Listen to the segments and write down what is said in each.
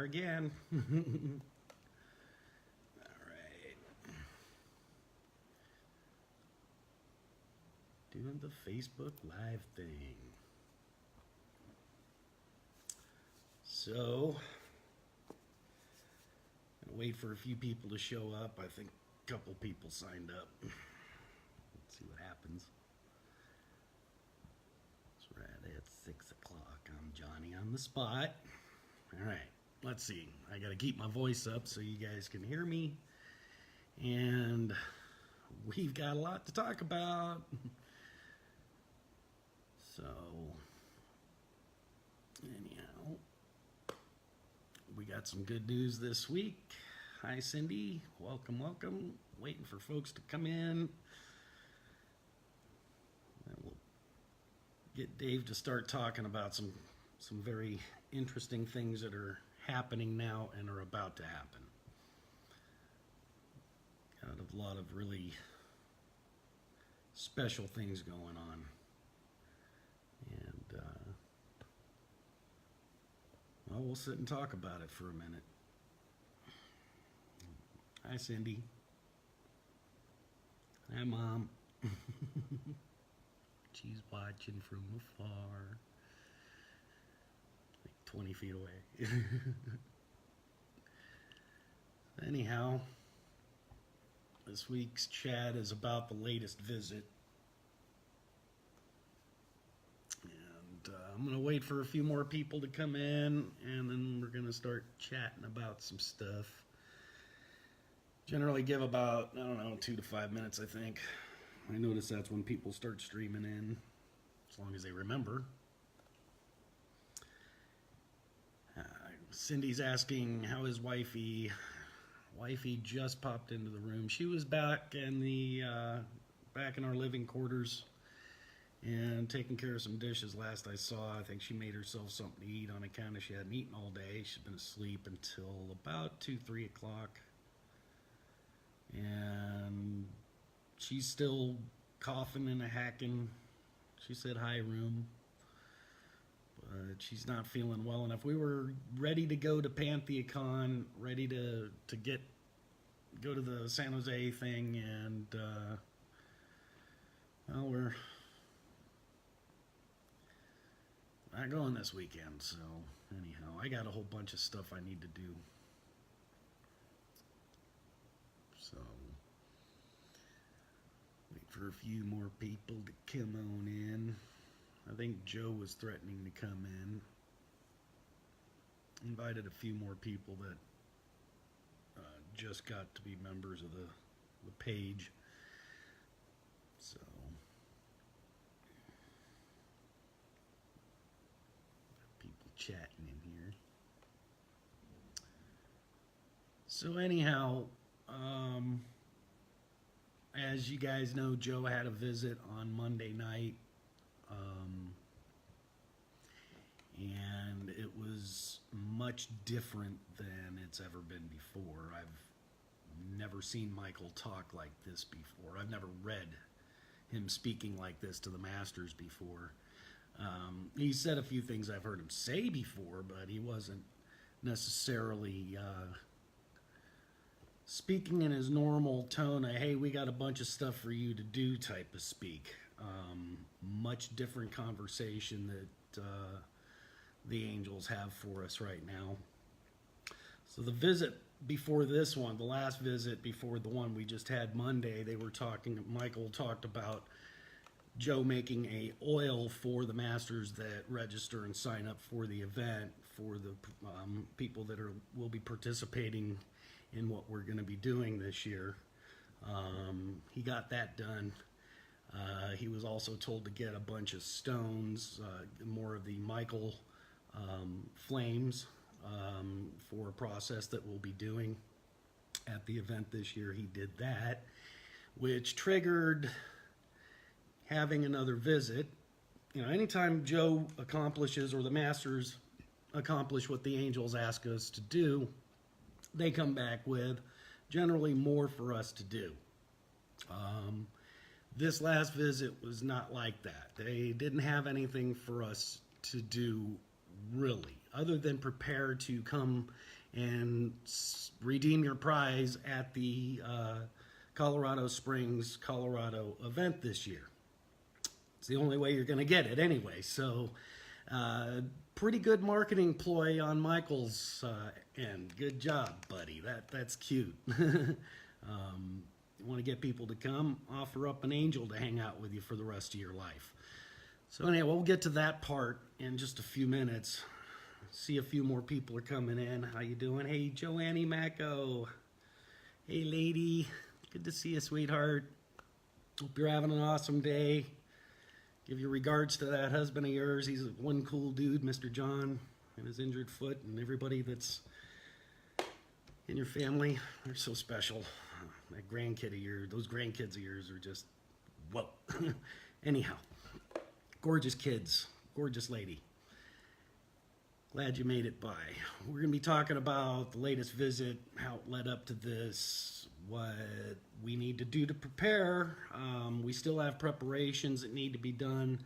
are again. All right. Doing the Facebook Live thing. So, gonna wait for a few people to show up. I think a couple people signed up. Let's see what happens. It's right at 6 o'clock. I'm Johnny on the spot. All right, let's see. I got to keep my voice up so you guys can hear me. And we've got a lot to talk about. So, anyhow, we got some good news this week. Hi, Cindy. Welcome, welcome. Waiting for folks to come in. And we'll get Dave to start talking about some very interesting things that are happening now and are about to happen. Got a lot of really special things going on. And, well, we'll sit and talk about it for a minute. Hi, Cindy. Hi, Mom. She's watching from afar. Like 20 feet away. Anyhow, this week's chat is about the latest visit. I'm going to wait for a few more people to come in, and then we're going to start chatting about some stuff. Generally give about, I don't know, 2 to 5 minutes, I think. I notice that's when people start streaming in, as long as they remember. Cindy's asking, how is wifey? Wifey just popped into the room. She was back in our living quarters and taking care of some dishes last I saw. I think she made herself something to eat on account of she hadn't eaten all day. She's been asleep until about 2, 3 o'clock. And she's still coughing and hacking. She said hi, room. But she's not feeling well enough. We were ready to go to Pantheon, ready to go to the San Jose thing, and well, we're not going this weekend, so anyhow, I got a whole bunch of stuff I need to do. So, wait for a few more people to come on in. I think Joe was threatening to come in. Invited a few more people that just got to be members of the page. So, people chatting in here. So anyhow, as you guys know, Joe had a visit on Monday night. And it was much different than it's ever been before. I've never seen Michael talk like this before. I've never read him speaking like this to the Masters before. He said a few things I've heard him say before, but he wasn't necessarily speaking in his normal tone, hey, we got a bunch of stuff for you to do type of speak. Much different conversation that the Angels have for us right now. So the visit before this one, the last visit before the one we just had Monday, Michael talked about Joe making a oil for the Masters that register and sign up for the event, for the people that will be participating in what we're going to be doing this year. He got that done. He was also told to get a bunch of stones, more of the Michael flames, for a process that we'll be doing at the event this year. He did that, which triggered having another visit. You know, anytime Joe accomplishes, or the Masters accomplish what the Angels ask us to do, they come back with generally more for us to do. This last visit was not like that. They didn't have anything for us to do, really. other than prepare to come and redeem your prize at the Colorado Springs, Colorado event this year. It's the only way you're going to get it anyway. So pretty good marketing ploy on Michael's end. Good job, buddy. That's cute. You want to get people to come, offer up an angel to hang out with you for the rest of your life. So anyway, we'll get to that part in just a few minutes. See a few more people are coming in. How you doing? Hey, Joanne Macco. Hey, lady. Good to see you, sweetheart. Hope you're having an awesome day. Give your regards to that husband of yours. He's one cool dude, Mr. John, and his injured foot, and everybody that's in your family. They're so special. That grandkid of yours, those grandkids of yours are just, whoa. Anyhow, gorgeous kids, gorgeous lady. Glad you made it by. We're going to be talking about the latest visit, how it led up to this, what we need to do to prepare. We still have preparations that need to be done,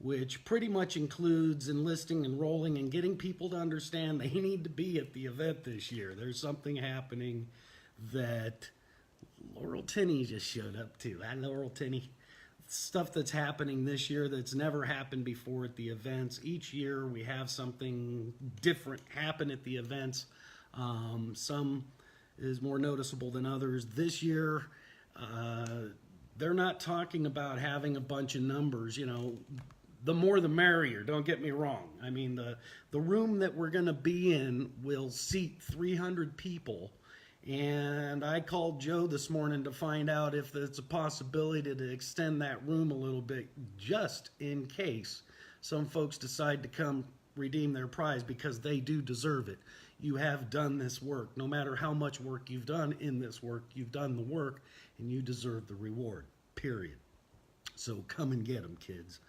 which pretty much includes enlisting, enrolling, and getting people to understand they need to be at the event this year. There's something happening that Laurel Tinney just showed up to. Hi, Laurel Tinney. Stuff that's happening this year that's never happened before at the events. Each year we have something different happen at the events. Some is more noticeable than others. This year, they're not talking about having a bunch of numbers. You know, the more the merrier, don't get me wrong. I mean, the room that we're going to be in will seat 300 people. And I called Joe this morning to find out if there's a possibility to extend that room a little bit, just in case some folks decide to come redeem their prize, because they do deserve it. You have done this work. No matter how much work you've done in this work, you've done the work, and you deserve the reward, period. So come and get them, kids.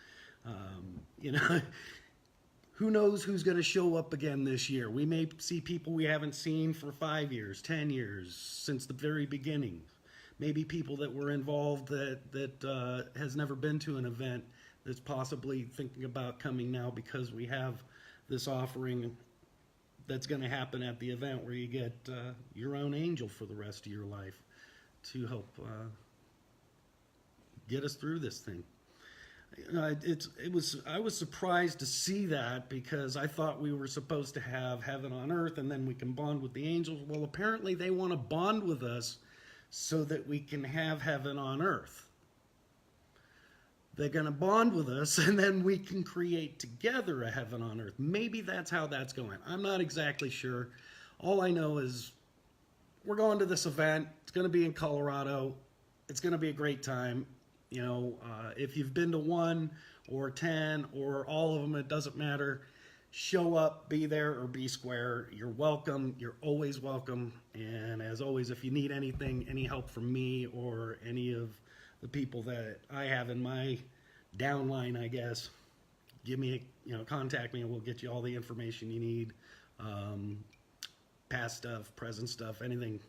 You know, who knows who's going to show up again this year? We may see people we haven't seen for 5 years, 10 years, since the very beginning. Maybe people that were involved that has never been to an event that's possibly thinking about coming now, because we have this offering that's going to happen at the event where you get your own angel for the rest of your life to help get us through this thing. I was surprised to see that, because I thought we were supposed to have heaven on earth and then we can bond with the angels. Well, apparently they want to bond with us so that we can have heaven on earth. They're going to bond with us and then we can create together a heaven on earth. Maybe that's how that's going. I'm not exactly sure. All I know is we're going to this event. It's going to be in Colorado. It's going to be a great time. You know, if you've been to 1 or 10 or all of them, it doesn't matter. Show up, be there, or be square. You're welcome. You're always welcome. And as always, if you need anything, any help from me or any of the people that I have in my downline, I guess, give me, contact me and we'll get you all the information you need. Past stuff, present stuff, anything.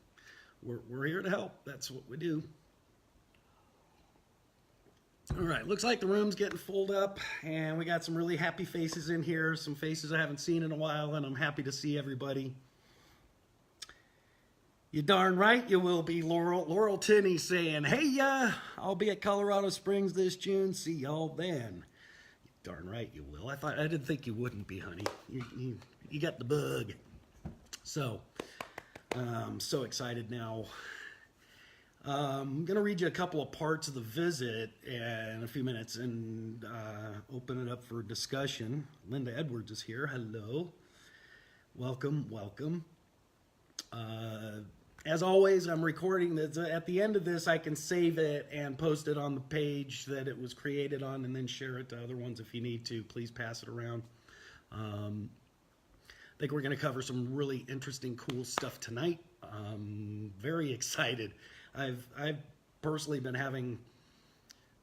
We're here to help. That's what we do. All right, looks like the room's getting filled up, and we got some really happy faces in here, some faces I haven't seen in a while, and I'm happy to see everybody. You darn right you will be, Laurel. Laurel Tinney saying, hey, I'll be at Colorado Springs this June. See y'all then. You darn right you will. I didn't think you wouldn't be, honey. You got the bug. So, I'm so excited now. I'm going to read you a couple of parts of the visit in a few minutes and open it up for discussion. Linda Edwards is here. Hello. Welcome, welcome. As always, I'm recording this. At the end of this, I can save it and post it on the page that it was created on, and then share it to other ones if you need to. Please pass it around. I think we're going to cover some really interesting, cool stuff tonight. Very excited. I've personally been having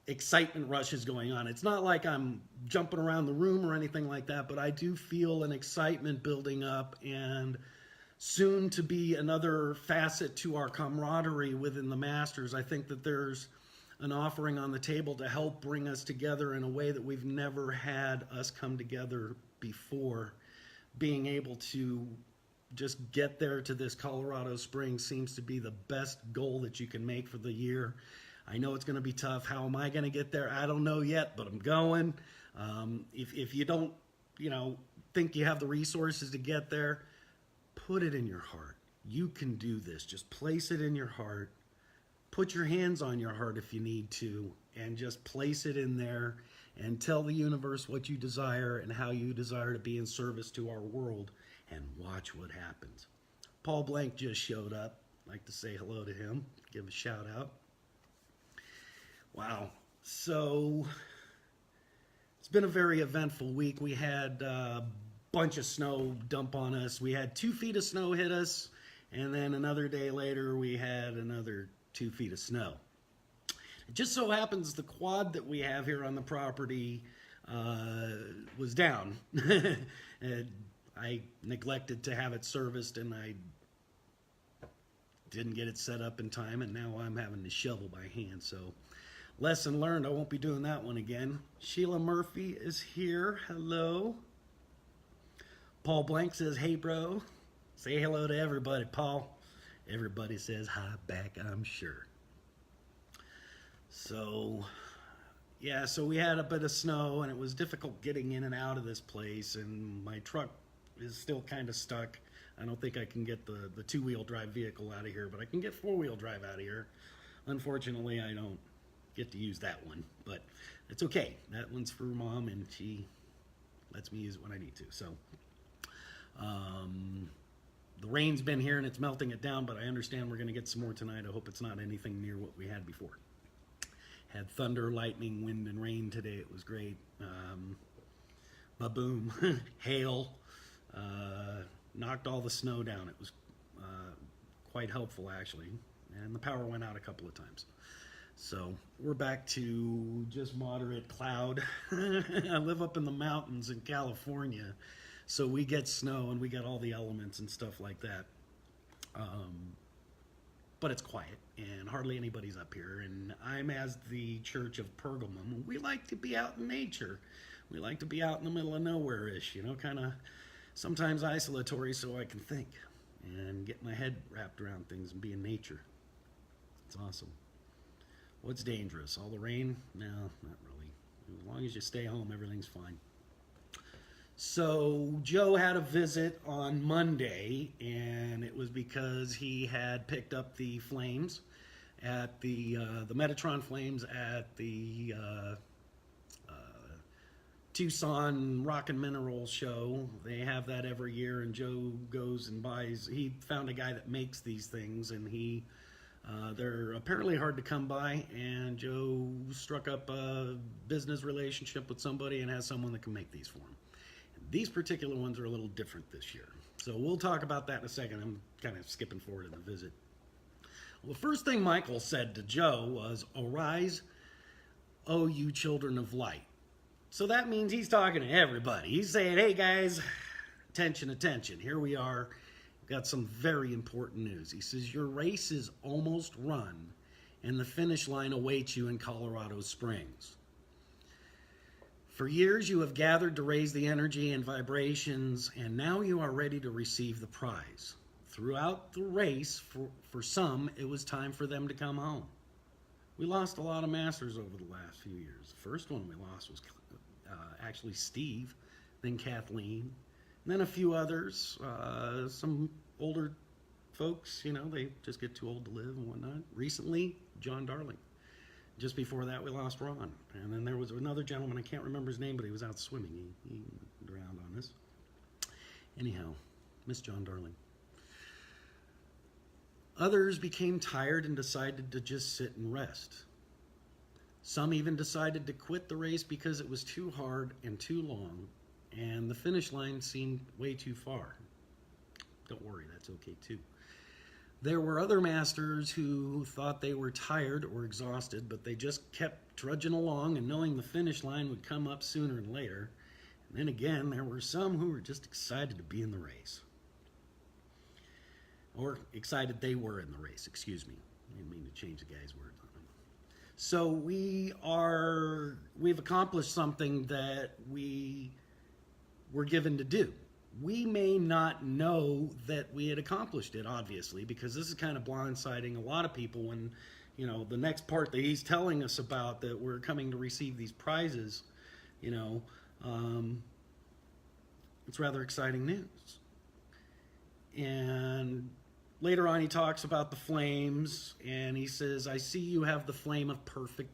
excitement rushes going on. It's not like I'm jumping around the room or anything like that, but I do feel an excitement building up, and soon to be another facet to our camaraderie within the Masters. I think that there's an offering on the table to help bring us together in a way that we've never had us come together before. being able to just get there to this Colorado Springs seems to be the best goal that you can make for the year. I know it's going to be tough. How am I going to get there? I don't know yet, but I'm going. If you don't, think you have the resources to get there, put it in your heart. You can do this. Just place it in your heart. Put your hands on your heart if you need to, and just place it in there and tell the universe what you desire and how you desire to be in service to our world, and watch what happens. Paul Blank just showed up. I'd like to say hello to him, give a shout out. Wow. So it's been a very eventful week. We had a bunch of snow dump on us. We had 2 feet of snow hit us, and then another day later we had another 2 feet of snow. It just so happens the quad that we have here on the property was down. I neglected to have it serviced, and I didn't get it set up in time, and now I'm having to shovel by hand. So lesson learned, I won't be doing that one again. Sheila Murphy is here. Hello. Paul Blank says, hey, bro. Say hello to everybody, Paul. Everybody says hi back, I'm sure. So, yeah, so we had a bit of snow, and it was difficult getting in and out of this place, and my truck is still kind of stuck. I don't think I can get the 2-wheel drive vehicle out of here, but I can get 4-wheel drive out of here. Unfortunately, I don't get to use that one, but it's okay. That one's for Mom, and she lets me use it when I need to. So, the rain's been here, and it's melting it down, but I understand we're going to get some more tonight. I hope it's not anything near what we had before. Had thunder, lightning, wind, and rain today. It was great. Ba-boom. Hail. Knocked all the snow down. It was quite helpful, actually. And the power went out a couple of times. So we're back to just moderate cloud. I live up in the mountains in California, so we get snow and we get all the elements and stuff like that. But it's quiet, and hardly anybody's up here. And I'm as the Church of Pergamum. We like to be out in nature. We like to be out in the middle of nowhere-ish, kind of sometimes isolatory, so I can think and get my head wrapped around things and be in nature. It's awesome. What's dangerous? All the rain? No, not really. As long as you stay home, everything's fine. So Joe had a visit on Monday, and it was because he had picked up the flames at the Metatron flames at the Tucson Rock and Mineral Show. They have that every year, and Joe goes and buys. He found a guy that makes these things, and they're apparently hard to come by, and Joe struck up a business relationship with somebody and has someone that can make these for him. These particular ones are a little different this year. So we'll talk about that in a second. I'm kind of skipping forward in the visit. Well, the first thing Michael said to Joe was, "Arise, O you children of light." So that means he's talking to everybody. He's saying, hey guys, attention, attention. Here we are. We've got some very important news. He says, your race is almost run, and the finish line awaits you in Colorado Springs. For years you have gathered to raise the energy and vibrations, and now you are ready to receive the prize. Throughout the race, for some, it was time for them to come home. We lost a lot of masters over the last few years. The first one we lost was actually Steve, then Kathleen, and then a few others, some older folks, they just get too old to live and whatnot. Recently, John Darling. Just before that, we lost Ron. And then there was another gentleman, I can't remember his name, but he was out swimming. He drowned on us. Anyhow, miss John Darling. Others became tired and decided to just sit and rest. Some even decided to quit the race because it was too hard and too long, and the finish line seemed way too far. Don't worry, that's okay too. There were other masters who thought they were tired or exhausted, but they just kept trudging along and knowing the finish line would come up sooner or later. And then again, there were some who were just excited to be in the race. Or excited they were in the race, excuse me. I didn't mean to change the guy's words on them. So we've accomplished something that we were given to do. We may not know that we had accomplished it, obviously, because this is kind of blindsiding a lot of people when, the next part that he's telling us about, that we're coming to receive these prizes, you know, it's rather exciting news. And later on, he talks about the flames, and he says, "I see you have the flame of perfect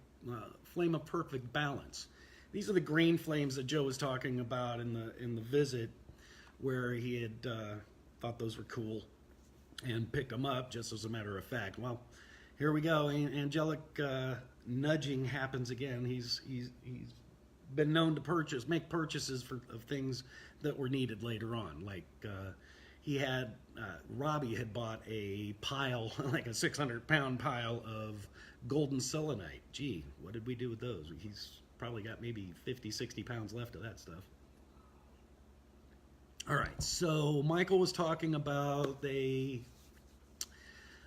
balance." These are the green flames that Joe was talking about in the visit, where he had thought those were cool and picked them up, just as a matter of fact. Well, here we go. Angelic nudging happens again. He's been known to make purchases of things that were needed later on. Like Robbie had bought a pile, like a 600-pound pile of golden selenite. Gee, what did we do with those? He's probably got maybe 50, 60 pounds left of that stuff. All right, so Michael was talking about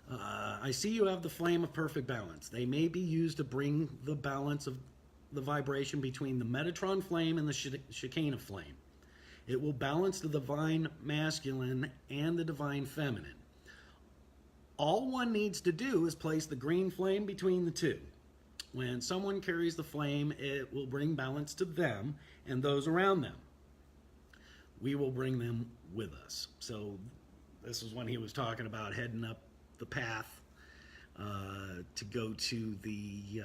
I see you have the flame of perfect balance. They may be used to bring the balance of the vibration between the Metatron flame and the Shekinah flame. It will balance the divine masculine and the divine feminine. All one needs to do is place the green flame between the two. When someone carries the flame, it will bring balance to them and those around them. We will bring them with us. So this is when he was talking about heading up the path to go to the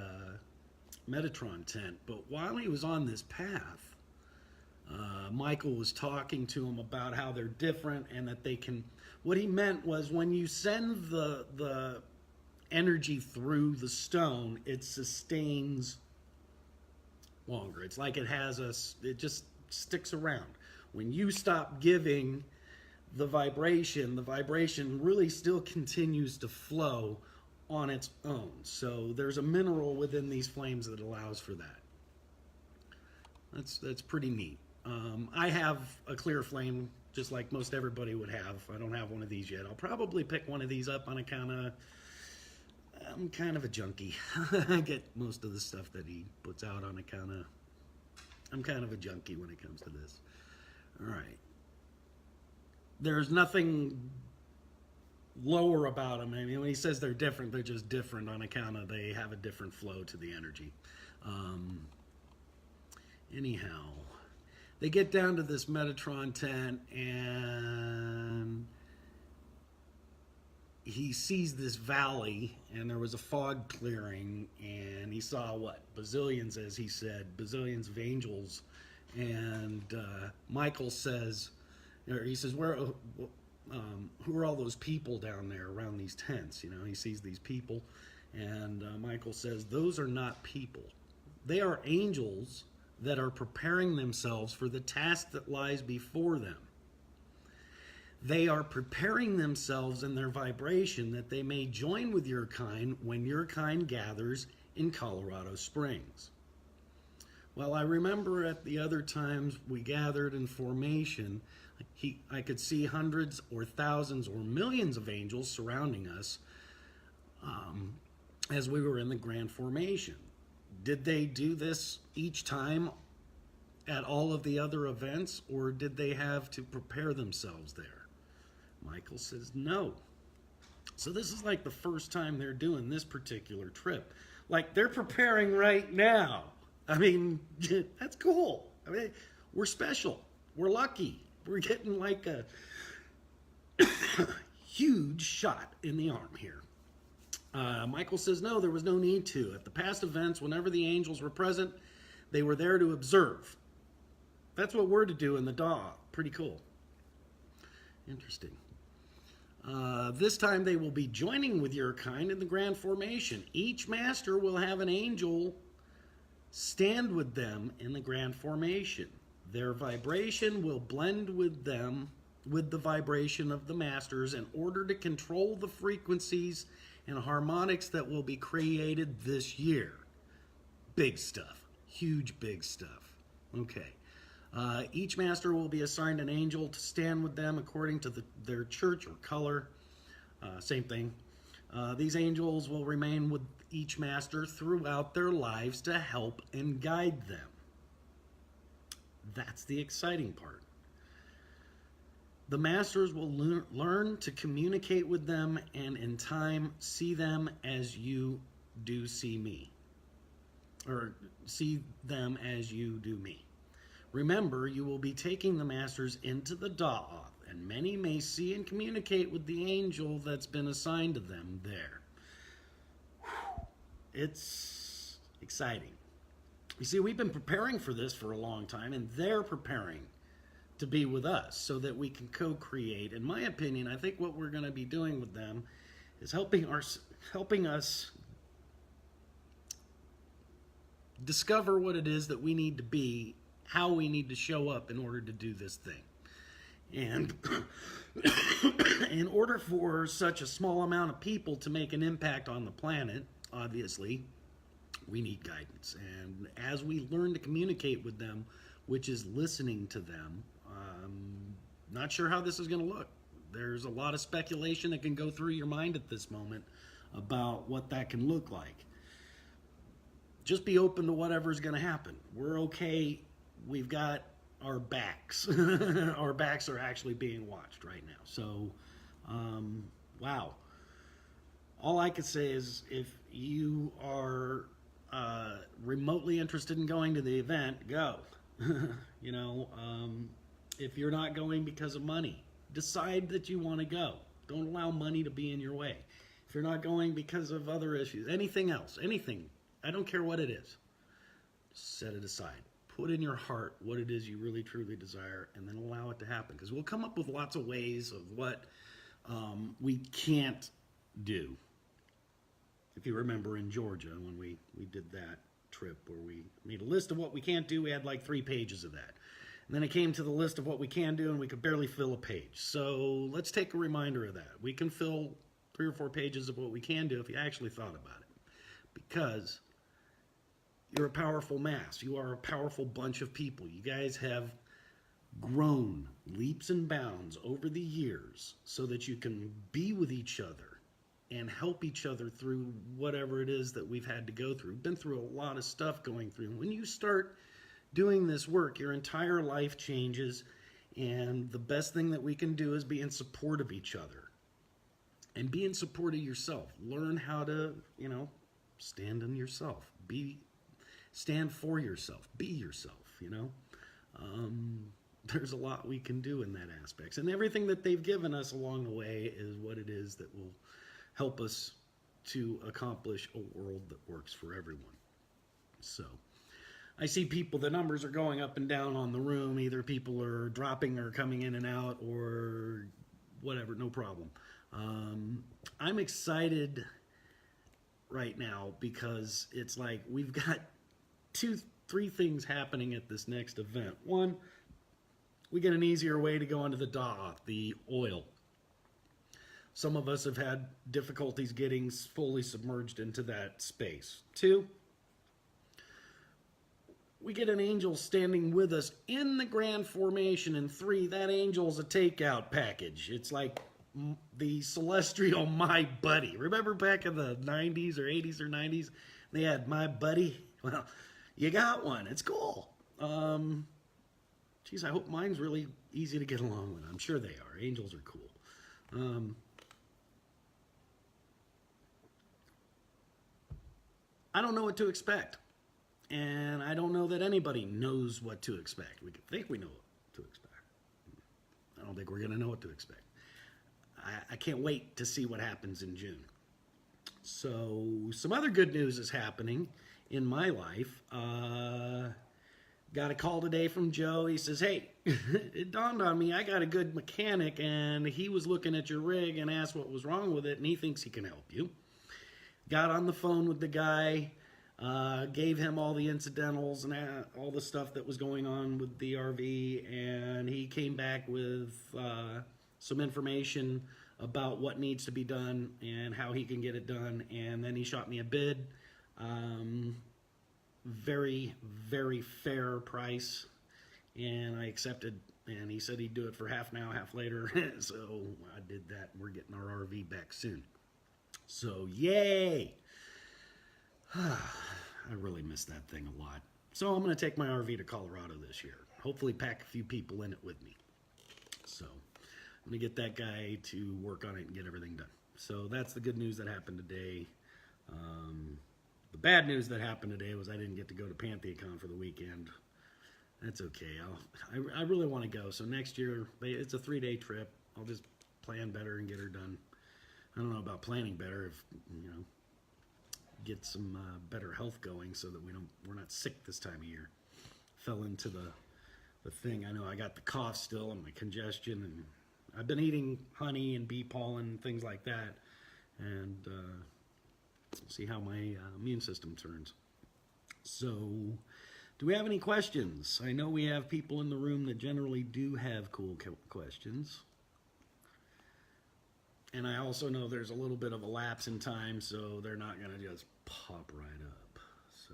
Metatron tent. But while he was on this path, Michael was talking to him about how they're different and that they can... What he meant was when you send the energy through the stone, it sustains longer. It's like it just sticks around. When you stop giving the vibration really still continues to flow on its own. So there's a mineral within these flames that allows for that. That's pretty neat. I have a clear flame, just like most everybody would have. I don't have one of these yet. I'll probably pick one of these up on account of I'm kind of a junkie. I get most of the stuff that he puts out on account of... I'm kind of a junkie when it comes to this. All right. There's nothing lower about them. I mean, when he says they're different, they're just different on account of they have a different flow to the energy. Anyhow, they get down to this Metatron tent, and he sees this valley, and there was a fog clearing, and he saw bazillions, as he said, bazillions of angels. And Michael says, he says, who are all those people down there around these tents? He sees these people, and Michael says, those are not people. They are angels that are preparing themselves for the task that lies before them. They are preparing themselves in their vibration that they may join with your kind when your kind gathers in Colorado Springs. Well, I remember at the other times we gathered in formation, I could see hundreds or thousands or millions of angels surrounding us as we were in the grand formation. Did they do this each time at all of the other events, or did they have to prepare themselves there? Michael says no. So this is like the first time they're doing this particular trip. Like, they're preparing right now. I mean, that's cool. I mean, we're special. We're lucky. We're getting like a huge shot in the arm here. Michael says, no, there was no need to. At the past events, whenever the angels were present, they were there to observe. That's what we're to do in the daw. Pretty cool. Interesting. This time they will be joining with your kind in the grand formation. Each master will have an angel stand with them in the grand formation. Their vibration will blend with the vibration of the masters in order to control the frequencies and harmonics that will be created this year. Big stuff. Huge big stuff. Okay. Each master will be assigned an angel to stand with them according to their church or color. Same thing. These angels will remain with each master throughout their lives to help and guide them. That's the exciting part. The masters will learn to communicate with them and in time see them as you do see me. Or see them as you do me. Remember, you will be taking the masters into the Da'ath, and many may see and communicate with the angel that's been assigned to them there. It's exciting. You see, we've been preparing for this for a long time, and they're preparing to be with us so that we can co-create. In my opinion, I think what we're going to be doing with them is helping us discover what it is that we need to be, how we need to show up in order to do this thing. And in order for such a small amount of people to make an impact on the planet, obviously, we need guidance. And as we learn to communicate with them, which is listening to them, not sure how this is going to look. There's a lot of speculation that can go through your mind at this moment about what that can look like. Just be open to whatever's going to happen. We're okay. We've got our backs. Our backs are actually being watched right now. So, wow. All I could say is if you are remotely interested in going to the event, go. You know, if you're not going because of money, decide that you want to go. Don't allow money to be in your way. If you're not going because of other issues, anything else, anything, I don't care what it is, set it aside. Put in your heart what it is you really truly desire, and then allow it to happen. Because we'll come up with lots of ways of what we can't do. If you remember in Georgia when we did that trip where we made a list of what we can't do, we had like 3 pages of that. And then it came to the list of what we can do, and we could barely fill a page. So let's take a reminder of that. We can fill 3 or 4 pages of what we can do if you actually thought about it. Because you're a powerful mass. You are a powerful bunch of people. You guys have grown leaps and bounds over the years so that you can be with each other and help each other through whatever it is that we've had to go through. We've been through a lot of stuff going through. When you start doing this work, your entire life changes, and the best thing that we can do is be in support of each other and be in support of yourself. Learn how to, you know, stand in yourself. Stand for yourself. Be yourself, you know. There's a lot we can do in that aspect. And everything that they've given us along the way is what it is that will help us to accomplish a world that works for everyone. So I see people, the numbers are going up and down on the room. Either people are dropping or coming in and out or whatever, no problem. I'm excited right now because it's like we've got 2-3 things happening at this next event. One, we get an easier way to go into the Da'ath, the oil. Some of us have had difficulties getting fully submerged into that space. 2, we get an angel standing with us in the grand formation. And 3, that angel's a takeout package. It's like the celestial My Buddy. Remember back in the 90s or 80s or 90s, they had My Buddy? Well, you got one. It's cool. Geez, I hope mine's really easy to get along with. I'm sure they are. Angels are cool. I don't know what to expect. And I don't know that anybody knows what to expect. We can think we know what to expect. I don't think we're going to know what to expect. I can't wait to see what happens in June. So some other good news is happening in my life. Got a call today from Joe. He says, hey, it dawned on me, I got a good mechanic, and he was looking at your rig and asked what was wrong with it, and he thinks he can help you. Got on the phone with the guy, gave him all the incidentals and all the stuff that was going on with the RV, and he came back with some information about what needs to be done and how he can get it done, and then he shot me a bid. Very, very fair price, and I accepted, and he said he'd do it for half now, half later. So I did that, and we're getting our RV back soon. So yay! I really miss that thing a lot. So I'm going to take my RV to Colorado this year. Hopefully pack a few people in it with me. So I'm going to get that guy to work on it and get everything done. So that's the good news that happened today. The bad news that happened today was I didn't get to go to PantheaCon for the weekend. That's okay. I really want to go. So next year, it's a 3-day trip. I'll just plan better and get her done. I don't know about planning better, if get some better health going so that we're not sick this time of year. Fell into the thing. I know I got the cough still and my congestion, and I've been eating honey and bee pollen and things like that, and see how my immune system turns. So, do we have any questions? I know we have people in the room that generally do have cool questions. And I also know there's a little bit of a lapse in time, so they're not going to just pop right up. So,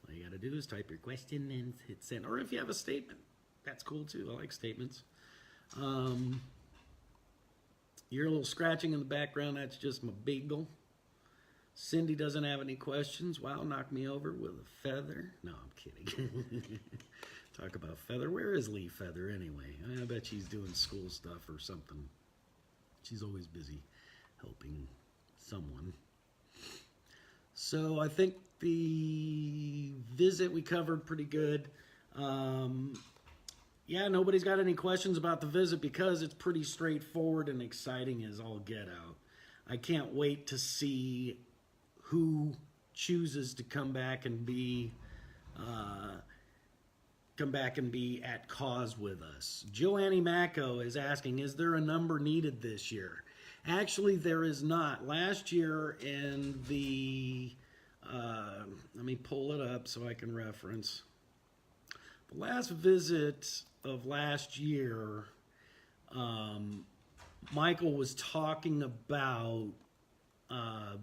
all you got to do is type your question and hit send. Or if you have a statement, that's cool too. I like statements. You're a little scratching in the background. That's just my beagle. Cindy doesn't have any questions. Wow, knocked me over with a feather. No, I'm kidding. Talk about feather. Where is Lee Feather anyway? I bet she's doing school stuff or something. She's always busy helping someone. So I think the visit we covered pretty good. Yeah, nobody's got any questions about the visit because it's pretty straightforward and exciting as all get out. I can't wait to see who chooses to come back and be at cause with us. Joanne Macco is asking, is there a number needed this year? Actually, there is not. Last year in the, let me pull it up so I can reference. The last visit of last year, Michael was talking about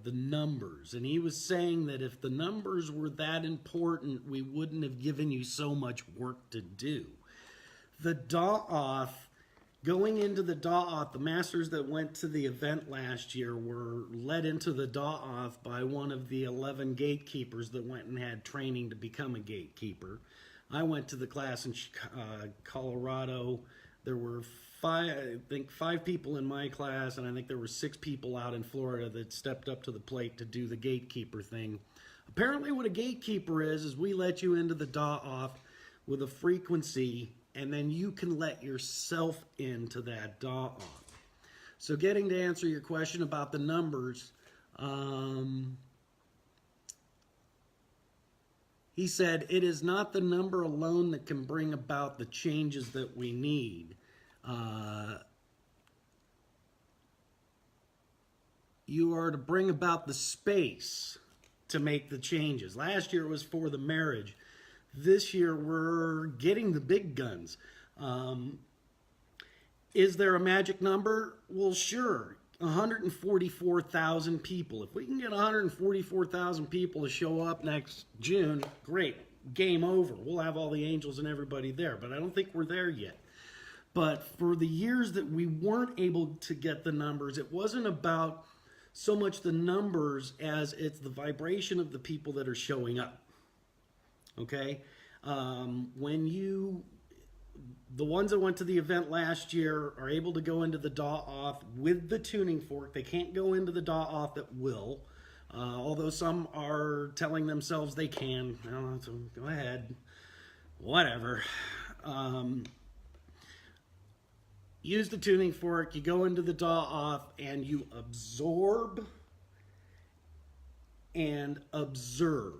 the numbers, and he was saying that if the numbers were that important, we wouldn't have given you so much work to do. The Da'oth, going into the Da'oth, the masters that went to the event last year were led into the Da'oth by one of the 11 gatekeepers that went and had training to become a gatekeeper. I went to the class in Colorado. There were five people in my class, and I think there were 6 people out in Florida that stepped up to the plate to do the gatekeeper thing. Apparently what a gatekeeper is we let you into the Da'oth with a frequency, and then you can let yourself into that Da'oth. So getting to answer your question about the numbers, he said, it is not the number alone that can bring about the changes that we need. You are to bring about the space to make the changes. Last year it was for the marriage. This year we're getting the big guns. Is there a magic number? Well, sure. 144,000 people. If we can get 144,000 people to show up next June, great. Game over. We'll have all the angels and everybody there. But I don't think we're there yet. But for the years that we weren't able to get the numbers, it wasn't about so much the numbers as it's the vibration of the people that are showing up. Okay? The ones that went to the event last year are able to go into the Da'oth with the tuning fork. They can't go into the Da'oth at will, although some are telling themselves they can. So go ahead. Whatever. Use the tuning fork, you go into the Da'oth, and you absorb and observe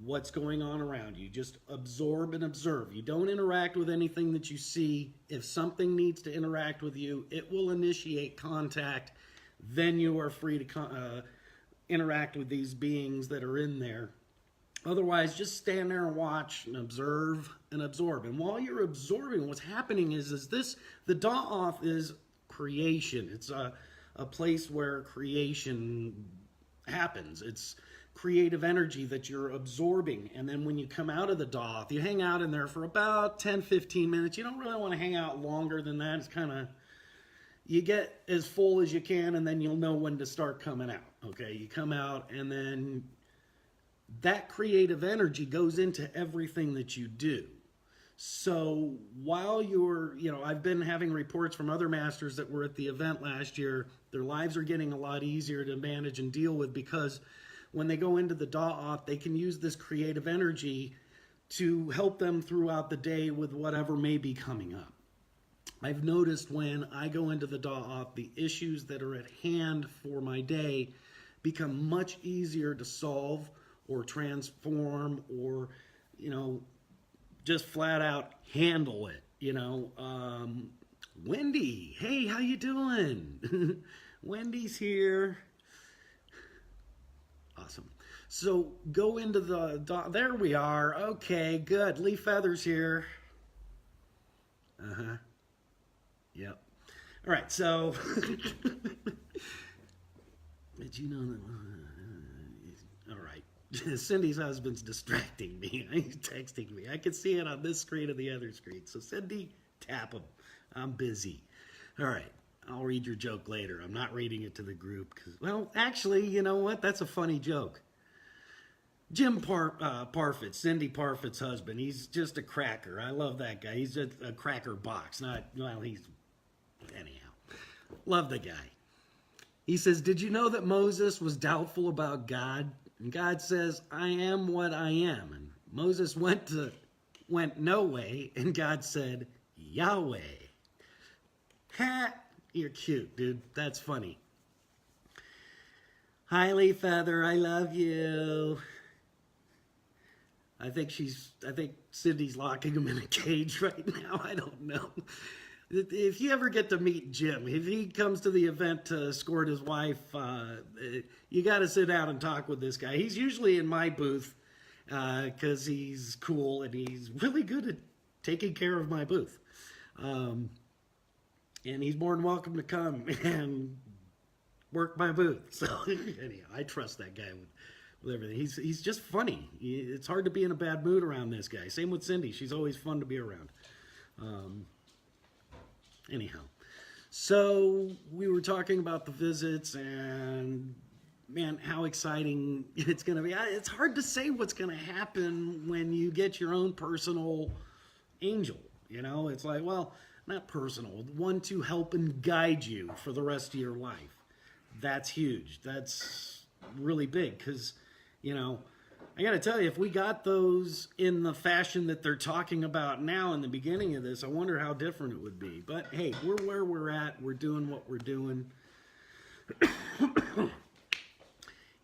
what's going on around you. Just absorb and observe. You don't interact with anything that you see. If something needs to interact with you, it will initiate contact. Then you are free to interact with these beings that are in there. Otherwise, just stand there and watch and observe and absorb. And while you're absorbing, what's happening is the Da'oth is creation. It's a place where creation happens. It's creative energy that you're absorbing. And then when you come out of the Da'oth, you hang out in there for about 10, 15 minutes. You don't really want to hang out longer than that. It's kind of, you get as full as you can, and then you'll know when to start coming out. Okay, you come out, and then that creative energy goes into everything that you do. So while you're, I've been having reports from other masters that were at the event last year. Their lives are getting a lot easier to manage and deal with because when they go into the Da'at, they can use this creative energy to help them throughout the day with whatever may be coming up. I've noticed when I go into the Da'at, the issues that are at hand for my day become much easier to solve or transform or, just flat out handle it. Wendy, hey, how you doing? Wendy's here. Awesome. So go into there we are. Okay, good. Lee Feather's here. Uh-huh. Yep. All right, so did you know that? All right. Cindy's husband's distracting me. He's texting me. I can see it on this screen and the other screen. So Cindy, tap him. I'm busy. All right. I'll read your joke later. I'm not reading it to the group because, well, actually, you know what? That's a funny joke. Jim Parfit, Cindy Parfit's husband, he's just a cracker. I love that guy. He's a cracker box. Anyhow. Love the guy. He says, did you know that Moses was doubtful about God? And God says, I am what I am. And Moses went no way, and God said, Yahweh. Ha! You're cute, dude. That's funny. Hi, Lee Feather. I love you. I think Cindy's locking him in a cage right now. I don't know. If you ever get to meet Jim, if he comes to the event to escort his wife, you got to sit down and talk with this guy. He's usually in my booth because he's cool and he's really good at taking care of my booth. And he's more than welcome to come and work my booth. So anyhow, I trust that guy with everything. He's just funny. It's hard to be in a bad mood around this guy. Same with Cindy. She's always fun to be around. Anyhow, so we were talking about the visits and, man, how exciting it's going to be. It's hard to say what's going to happen when you get your own personal angel. It's like, well, not personal, one to help and guide you for the rest of your life. That's huge. That's really big because, I got to tell you, if we got those in the fashion that they're talking about now in the beginning of this, I wonder how different it would be. But hey, we're where we're at. We're doing what we're doing.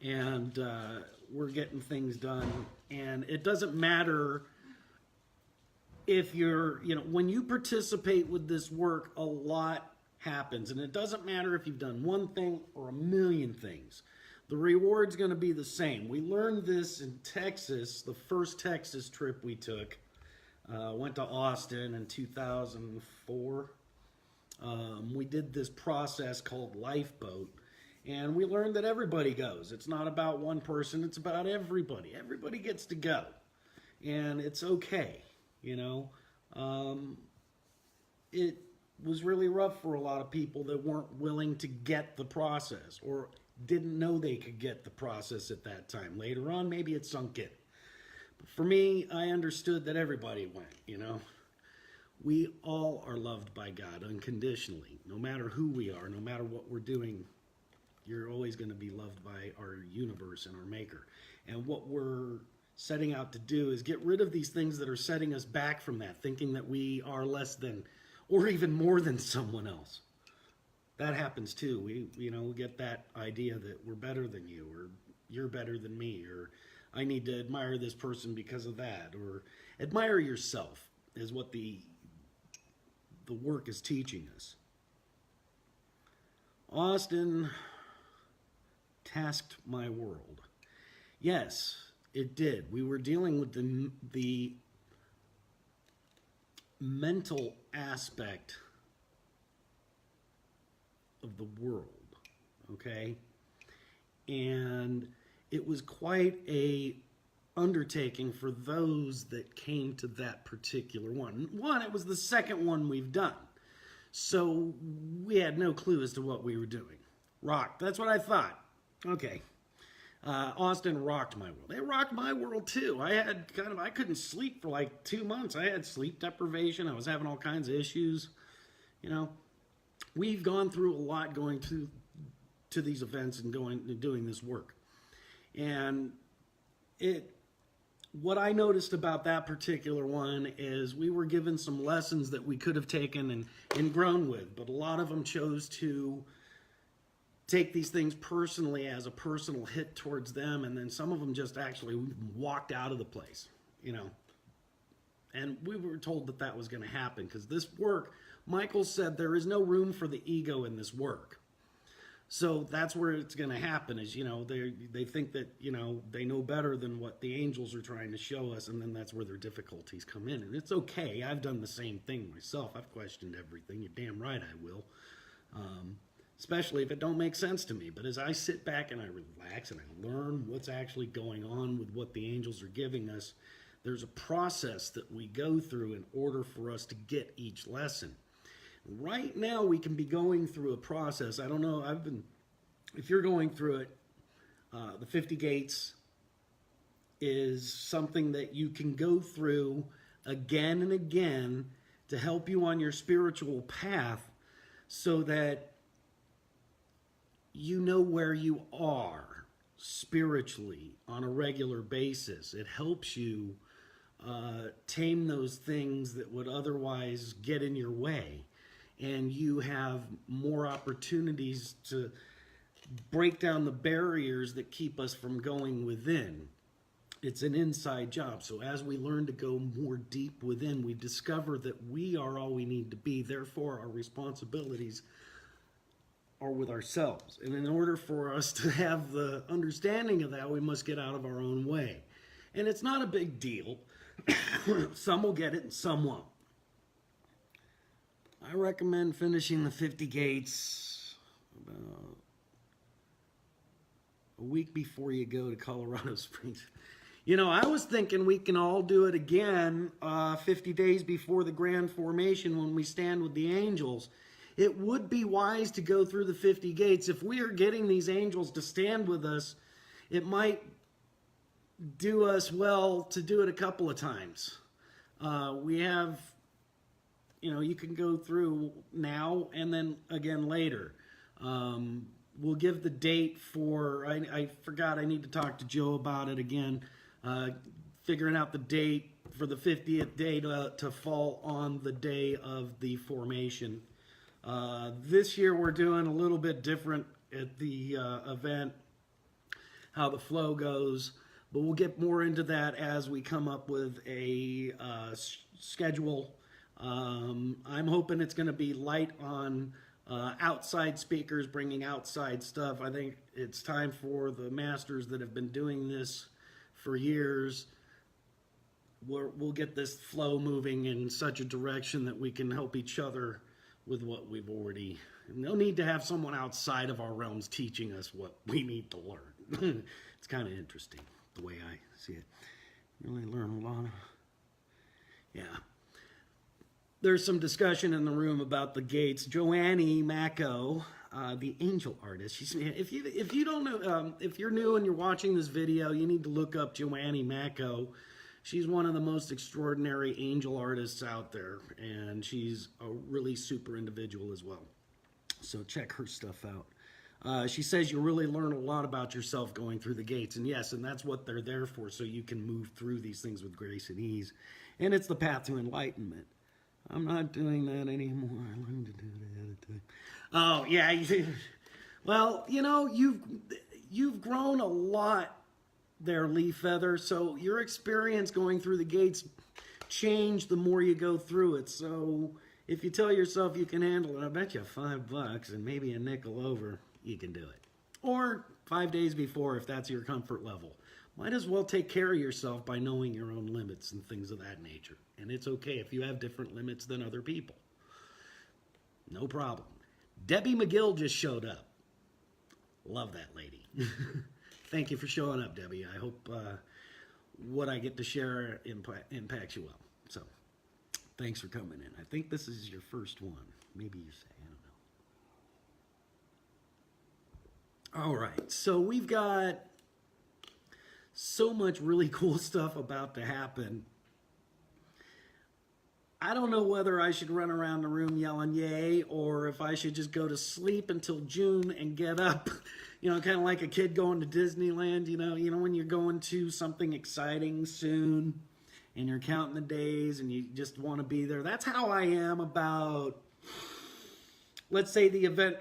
And we're getting things done. And it doesn't matter if you're, when you participate with this work, a lot happens. And it doesn't matter if you've done one thing or a million things. The reward's going to be the same. We learned this in Texas, the first Texas trip we took. Went to Austin in 2004. We did this process called Lifeboat, and we learned that everybody goes. It's not about one person, it's about everybody. Everybody gets to go, and it's okay, It was really rough for a lot of people that weren't willing to get the process or didn't know they could get the process at that time. Later on, maybe it sunk in. But for me, I understood that everybody went, We all are loved by God unconditionally. No matter who we are, no matter what we're doing, you're always going to be loved by our universe and our maker. And what we're setting out to do is get rid of these things that are setting us back from that, thinking that we are less than or even more than someone else. That happens too. We get that idea that we're better than you, or you're better than me, or I need to admire this person because of that, or admire yourself is what the work is teaching us. Austin tasked my world. Yes, it did. We were dealing with the mental aspect of the world, okay? And it was quite a undertaking for those that came to that particular one. It was the second one we've done. So we had no clue as to what we were doing. Rock, that's what I thought. Okay. Austin rocked my world. They rocked my world too. I couldn't sleep for like 2 months. I had sleep deprivation. I was having all kinds of issues. You know, we've gone through a lot going to these events and doing this work. And what I noticed about that particular one is we were given some lessons that we could have taken and grown with, but a lot of them chose to take these things personally as a personal hit towards them, and then some of them just actually walked out of the place, you know. And we were told that that was going to happen because this work, Michael said, there is no room for the ego in this work. So that's where it's going to happen is, you know, they think that, you know, they know better than what the angels are trying to show us, and then that's where their difficulties come in. And it's okay. I've done the same thing myself. I've questioned everything. You're damn right I will. Especially if it don't make sense to me. But as I sit back and I relax and I learn what's actually going on with what the angels are giving us, there's a process that we go through in order for us to get each lesson. Right now we can be going through a process. I don't know, if you're going through it, the 50 gates is something that you can go through again and again to help you on your spiritual path so that you know where you are spiritually on a regular basis. It helps you tame those things that would otherwise get in your way. And you have more opportunities to break down the barriers that keep us from going within. It's an inside job. So as we learn to go more deep within, we discover that we are all we need to be. Therefore, our responsibilities are with ourselves. And in order for us to have the understanding of that, we must get out of our own way. And it's not a big deal. Some will get it and some won't. I recommend finishing the 50 gates about a week before you go to Colorado Springs. You know, I was thinking we can all do it again 50 days before the grand formation when we stand with the angels. It would be wise to go through the 50 gates. If we are getting these angels to stand with us, it might do us well to do it a couple of times. We have... You know, you can go through now and then again later. We'll give the date for, I forgot, I need to talk to Joe about it again. Figuring out the date for the 50th day to fall on the day of the formation. This year we're doing a little bit different at the event, how the flow goes. But we'll get more into that as we come up with a schedule. I'm hoping it's going to be light on outside speakers, bringing outside stuff. I think it's time for the masters that have been doing this for years. We'll get this flow moving in such a direction that we can help each other with what we've already... No need to have someone outside of our realms teaching us what we need to learn. It's kind of interesting the way I see it. Really learn a lot of... Yeah. There's some discussion in the room about the gates. Joanne Mako, the angel artist. If you don't know, if you're new and you're watching this video, you need to look up Joanne Mako. She's one of the most extraordinary angel artists out there, and she's a really super individual as well. So check her stuff out. She says you really learn a lot about yourself going through the gates, and yes, and that's what they're there for, so you can move through these things with grace and ease. And it's the path to enlightenment. I'm not doing that anymore. I learned to do that. Oh, yeah. Well, you know, you've grown a lot there, Leaf Feather. So your experience going through the gates change the more you go through it. So if you tell yourself you can handle it, I bet you $5 and maybe a nickel over, you can do it. Or 5 days before if that's your comfort level. Might as well take care of yourself by knowing your own limits and things of that nature. And it's okay if you have different limits than other people. No problem. Debbie McGill just showed up. Love that lady. Thank you for showing up, Debbie. I hope what I get to share impacts you well. So, thanks for coming in. I think this is your first one. Maybe you say, I don't know. All right, so we've got So much really cool stuff about to happen. I don't know whether I should run around the room yelling yay or if I should just go to sleep until June and get up. Kind of like a kid going to Disneyland, when you're going to something exciting soon and you're counting the days and you just want to be there. That's how I am about, let's say the event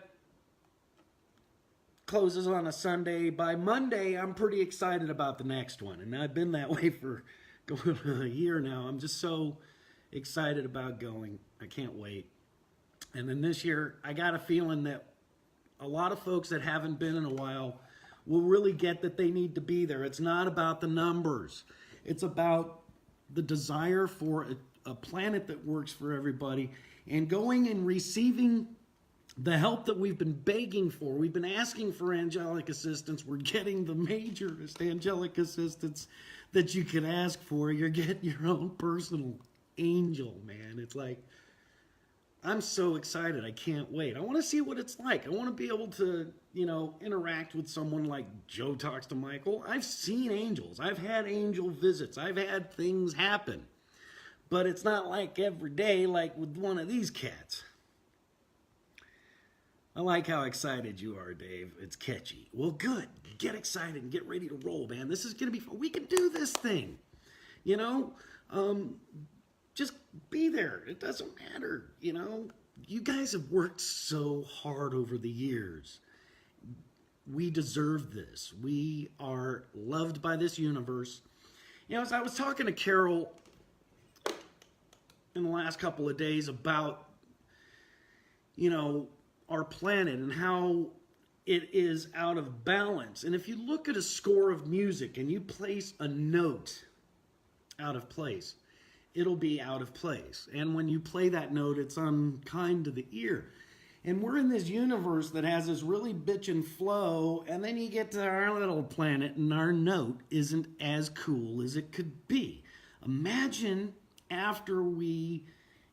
closes on a Sunday. By Monday, I'm pretty excited about the next one. And I've been that way for going on a year now. I'm just so excited about going. I can't wait. And then this year, I got a feeling that a lot of folks that haven't been in a while will really get that they need to be there. It's not about the numbers. It's about the desire for a planet that works for everybody and going and receiving the help that we've been begging for. We've been asking for angelic assistance. We're getting the majorest angelic assistance that you can ask for. You're getting your own personal angel, man. It's like, I'm so excited. I can't wait. I want to see what it's like. I want to be able to, interact with someone like Joe talks to Michael. I've seen angels. I've had angel visits. I've had things happen. But it's not like every day like with one of these cats. I like how excited you are, Dave. It's catchy. Well, good. Get excited and get ready to roll, man. This is going to be fun. We can do this thing. Just be there. It doesn't matter. You guys have worked so hard over the years. We deserve this. We are loved by this universe. As I was talking to Carol in the last couple of days about, our planet and how it is out of balance. And if you look at a score of music and you place a note out of place, it'll be out of place. And when you play that note, it's unkind to the ear. And we're in this universe that has this really bitchin' flow, and then you get to our little planet, and our note isn't as cool as it could be. Imagine after we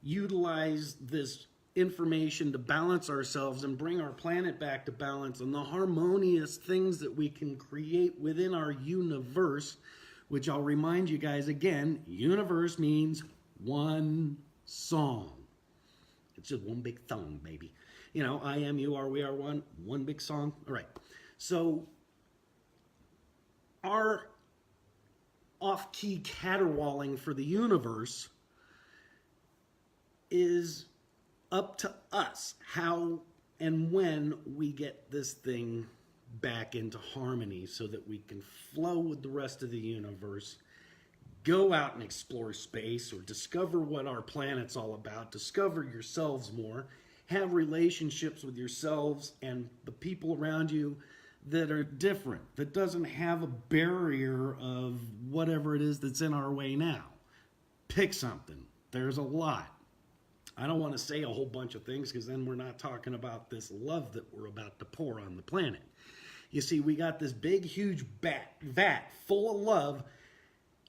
utilize this information to balance ourselves and bring our planet back to balance, and the harmonious things that we can create within our universe, which I'll remind you guys again, universe means one song. It's just one big song, baby. I am, you are, we are one big song. All right. So our off-key caterwauling for the universe is up to us how and when we get this thing back into harmony so that we can flow with the rest of the universe, go out and explore space or discover what our planet's all about, discover yourselves more, have relationships with yourselves and the people around you that are different, that doesn't have a barrier of whatever it is that's in our way now. Pick something. There's a lot. I don't want to say a whole bunch of things because then we're not talking about this love that we're about to pour on the planet. You see, we got this big, huge vat full of love,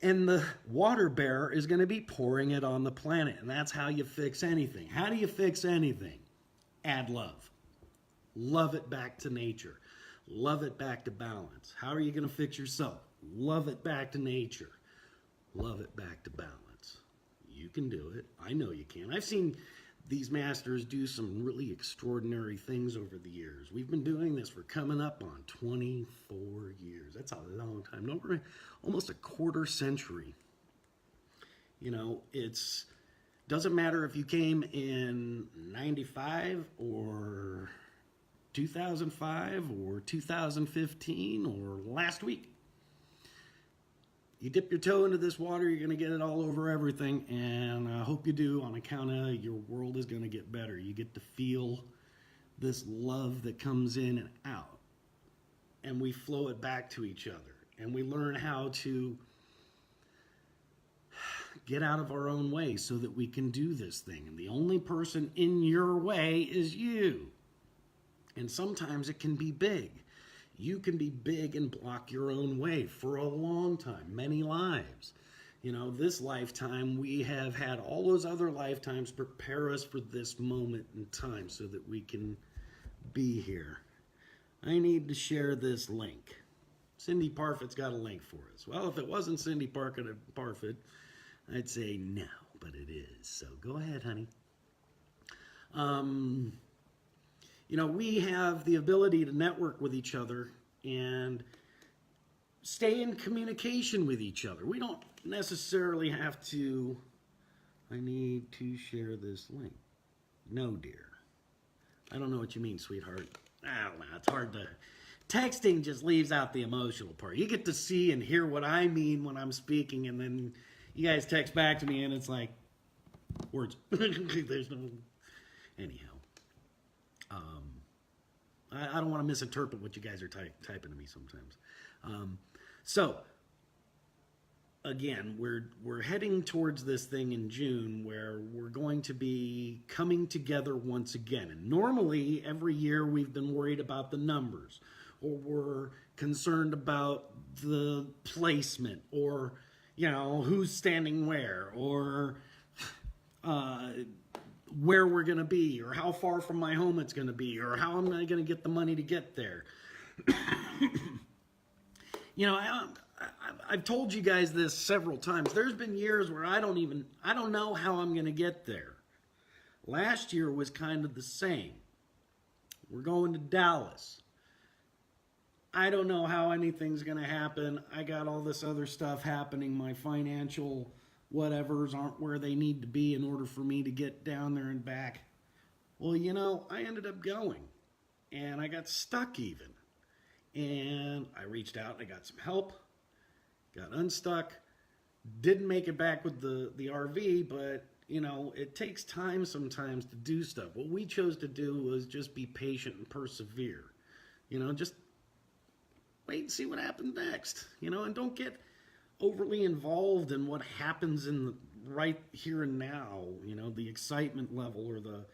and the water bearer is going to be pouring it on the planet. And that's how you fix anything. How do you fix anything? Add love. Love it back to nature. Love it back to balance. How are you going to fix yourself? Love it back to nature. Love it back to balance. You can do it. I know you can. I've seen these masters do some really extraordinary things over the years. We've been doing this for coming up on 24 years. That's a long time. No, we're almost a quarter century. It's doesn't matter if you came in 95 or 2005 or 2015 or last week. You dip your toe into this water, you're going to get it all over everything, and I hope you do. On account of your world is going to get better. You get to feel this love that comes in and out, and we flow it back to each other, and we learn how to get out of our own way so that we can do this thing. And the only person in your way is you, and sometimes it can be big. You can be big and block your own way for a long time, many lives. This lifetime, we have had all those other lifetimes prepare us for this moment in time so that we can be here. I need to share this link. Cindy Parfit's got a link for us. Well, if it wasn't Cindy Parfit, I'd say no, but it is. So go ahead, honey. We have the ability to network with each other and stay in communication with each other. We don't necessarily have to, I need to share this link. No, dear. I don't know what you mean, sweetheart. I don't know. It's hard to... Texting just leaves out the emotional part. You get to see and hear what I mean when I'm speaking, and then you guys text back to me, and it's like, words. There's no... Anyhow. I don't want to misinterpret what you guys are typing to me sometimes. So, again, we're heading towards this thing in June where we're going to be coming together once again. And normally, every year, we've been worried about the numbers, or we're concerned about the placement, or, who's standing where, or where we're going to be, or how far from my home it's going to be, or how am I going to get the money to get there. I've told you guys this several times. There's been years where I don't know how I'm going to get there. Last year was kind of the same. We're going to Dallas. I don't know how anything's going to happen. I got all this other stuff happening. My financial whatevers aren't where they need to be in order for me to get down there and back. Well, I ended up going, and I got stuck even. And I reached out, and I got some help, got unstuck, didn't make it back with the RV, but, it takes time sometimes to do stuff. What we chose to do was just be patient and persevere. Just wait and see what happens next, and don't get overly involved in what happens in the right here and now, the excitement level or the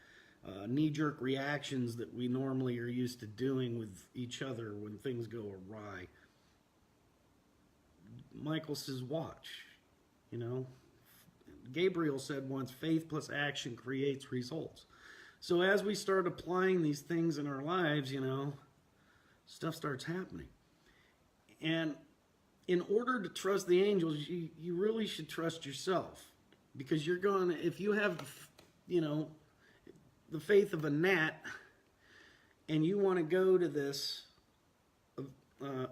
knee-jerk reactions that we normally are used to doing with each other when things go awry. Michael says, watch, Gabriel said once, faith plus action creates results. So as we start applying these things in our lives, stuff starts happening. And in order to trust the angels, you really should trust yourself, because you're going to, if you have, the faith of a gnat, and you want to go to this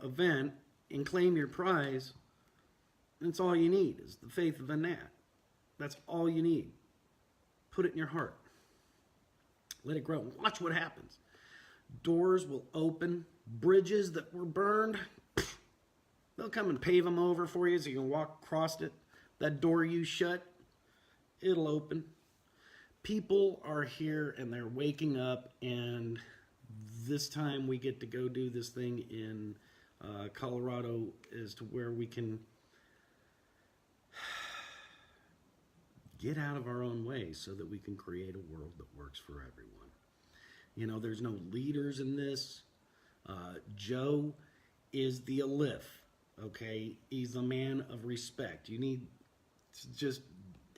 event and claim your prize, that's all you need is the faith of a gnat. That's all you need. Put it in your heart. Let it grow. Watch what happens. Doors will open. Bridges that were burned, they'll come and pave them over for you so you can walk across it. That door you shut, it'll open. People are here and they're waking up, and this time we get to go do this thing in Colorado as to where we can get out of our own way so that we can create a world that works for everyone. There's no leaders in this. Joe is the alif. Okay, he's the man of respect. You need to just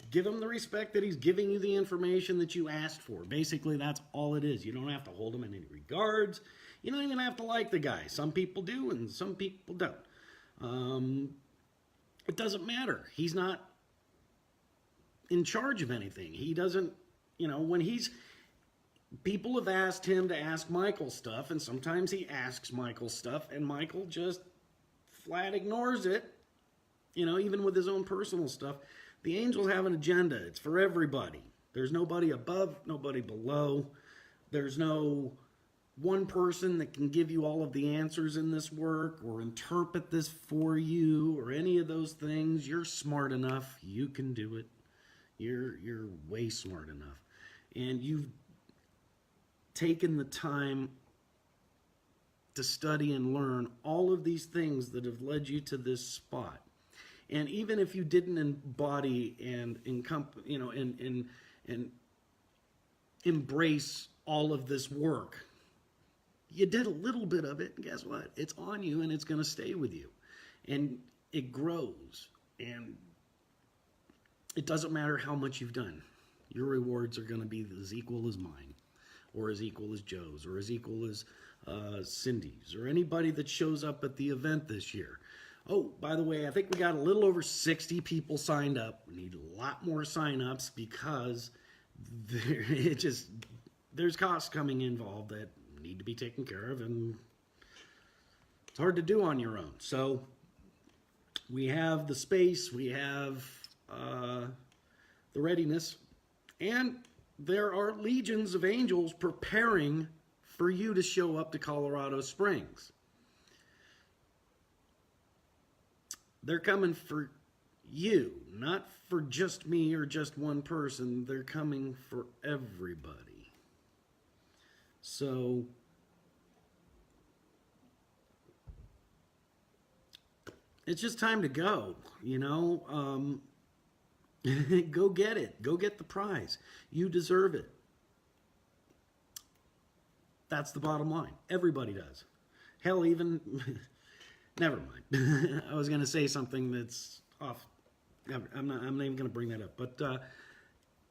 give him the respect that he's giving you the information that you asked for. Basically, that's all it is. You don't have to hold him in any regards. You don't even have to like the guy. Some people do and some people don't. It doesn't matter. He's not in charge of anything. He doesn't, when people have asked him to ask Michael stuff, and sometimes he asks Michael stuff, and Michael just flat ignores it, even with his own personal stuff. The angels have an agenda. It's for everybody. There's nobody above, nobody below. There's no one person that can give you all of the answers in this work or interpret this for you or any of those things. You're smart enough. You can do it. You're way smart enough. And you've taken the time to study and learn all of these things that have led you to this spot. And even if you didn't embody and embrace all of this work, you did a little bit of it, and guess what? It's on you, and it's going to stay with you. And it grows, and it doesn't matter how much you've done. Your rewards are going to be as equal as mine, or as equal as Joe's, or as equal as Cindy's, or anybody that shows up at the event this year. Oh, by the way, I think we got a little over 60 people signed up. We need a lot more sign-ups because there's costs coming involved that need to be taken care of, and it's hard to do on your own. So we have the space, we have the readiness, and there are legions of angels preparing for you to show up to Colorado Springs. They're coming for you, not for just me or just one person. They're coming for everybody. So it's just time to go, you know. Go get it. Go get the prize. You deserve it. That's the bottom line. Everybody does. Hell, even... Never mind. I was going to say something that's off. I'm not even going to bring that up. But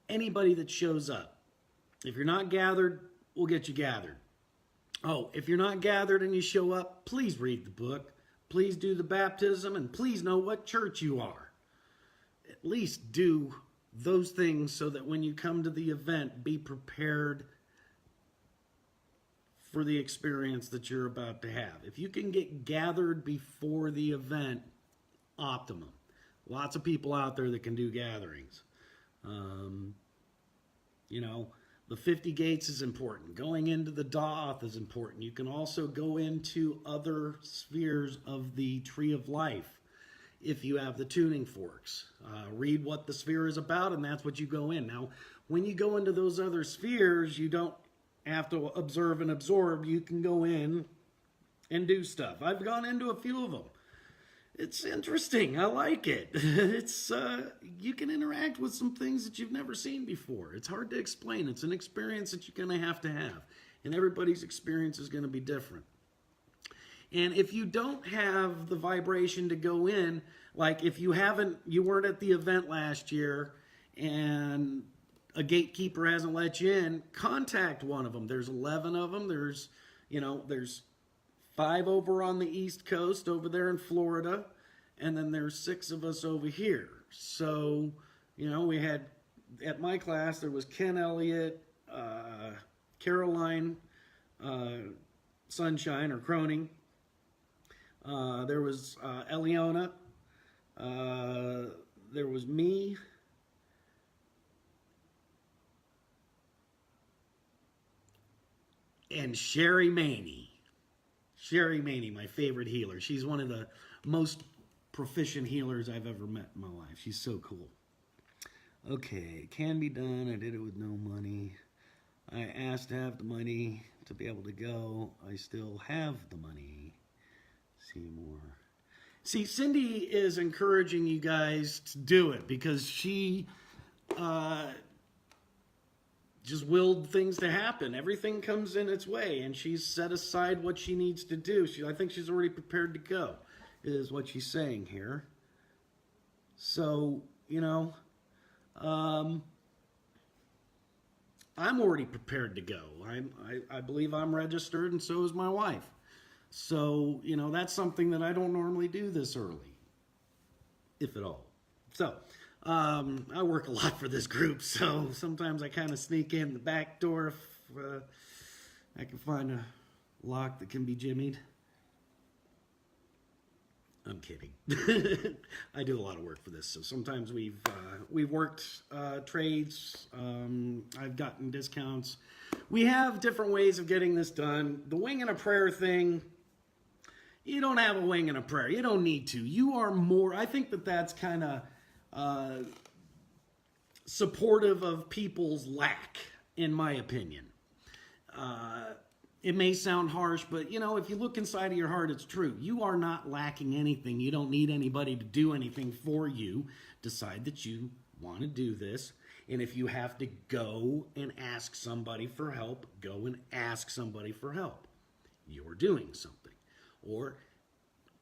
anybody that shows up, if you're not gathered, we'll get you gathered. Oh, if you're not gathered and you show up, please read the book. Please do the baptism, and please know what church you are. At least do those things so that when you come to the event, be prepared for the experience that you're about to have. If you can get gathered before the event, optimum. Lots of people out there that can do gatherings. You know, the 50 gates is important. Going into the Da'ath is important. You can also go into other spheres of the Tree of Life if you have the tuning forks. Read what the sphere is about, and that's what you go in. Now, when you go into those other spheres, you don't have to observe and absorb. You can go in and do stuff. I've gone into a few of them. It's interesting. I like it. It's you can interact with some things that you've never seen before. It's hard to explain. It's an experience that you're going to have, and everybody's experience is going to be different. And if you don't have the vibration to go in, like if you weren't at the event last year and a gatekeeper hasn't let you in, contact one of them. There's 11 of them. There's 5 over on the East Coast over there in Florida, and then there's 6 of us over here. So, we had, at my class, there was Ken Elliott, Caroline Sunshine or Croning. There was Eliona. There was me. And Sherry Maney. Sherry Maney, my favorite healer. She's one of the most proficient healers I've ever met in my life. She's so cool. Okay, it can be done. I did it with no money. I asked to have the money to be able to go. I still have the money. See more. See, Cindy is encouraging you guys to do it because she just willed things to happen. Everything comes in its way, and she's set aside what she needs to do. I think she's already prepared to go, is what she's saying here. So, I'm already prepared to go. I believe I'm registered, and so is my wife. So, that's something that I don't normally do this early, if at all. So, I work a lot for this group, so sometimes I kind of sneak in the back door if I can find a lock that can be jimmied. I'm kidding. I do a lot of work for this, so sometimes we've worked trades. I've gotten discounts. We have different ways of getting this done. The wing and a prayer thing, you don't have a wing and a prayer. You don't need to. You are more, I think that's kind of supportive of people's lack, in my opinion. It may sound harsh, but if you look inside of your heart, it's true. You are not lacking anything. You don't need anybody to do anything for you. Decide that you want to do this. And if you have to go and ask somebody for help, go and ask somebody for help. You're doing something. Or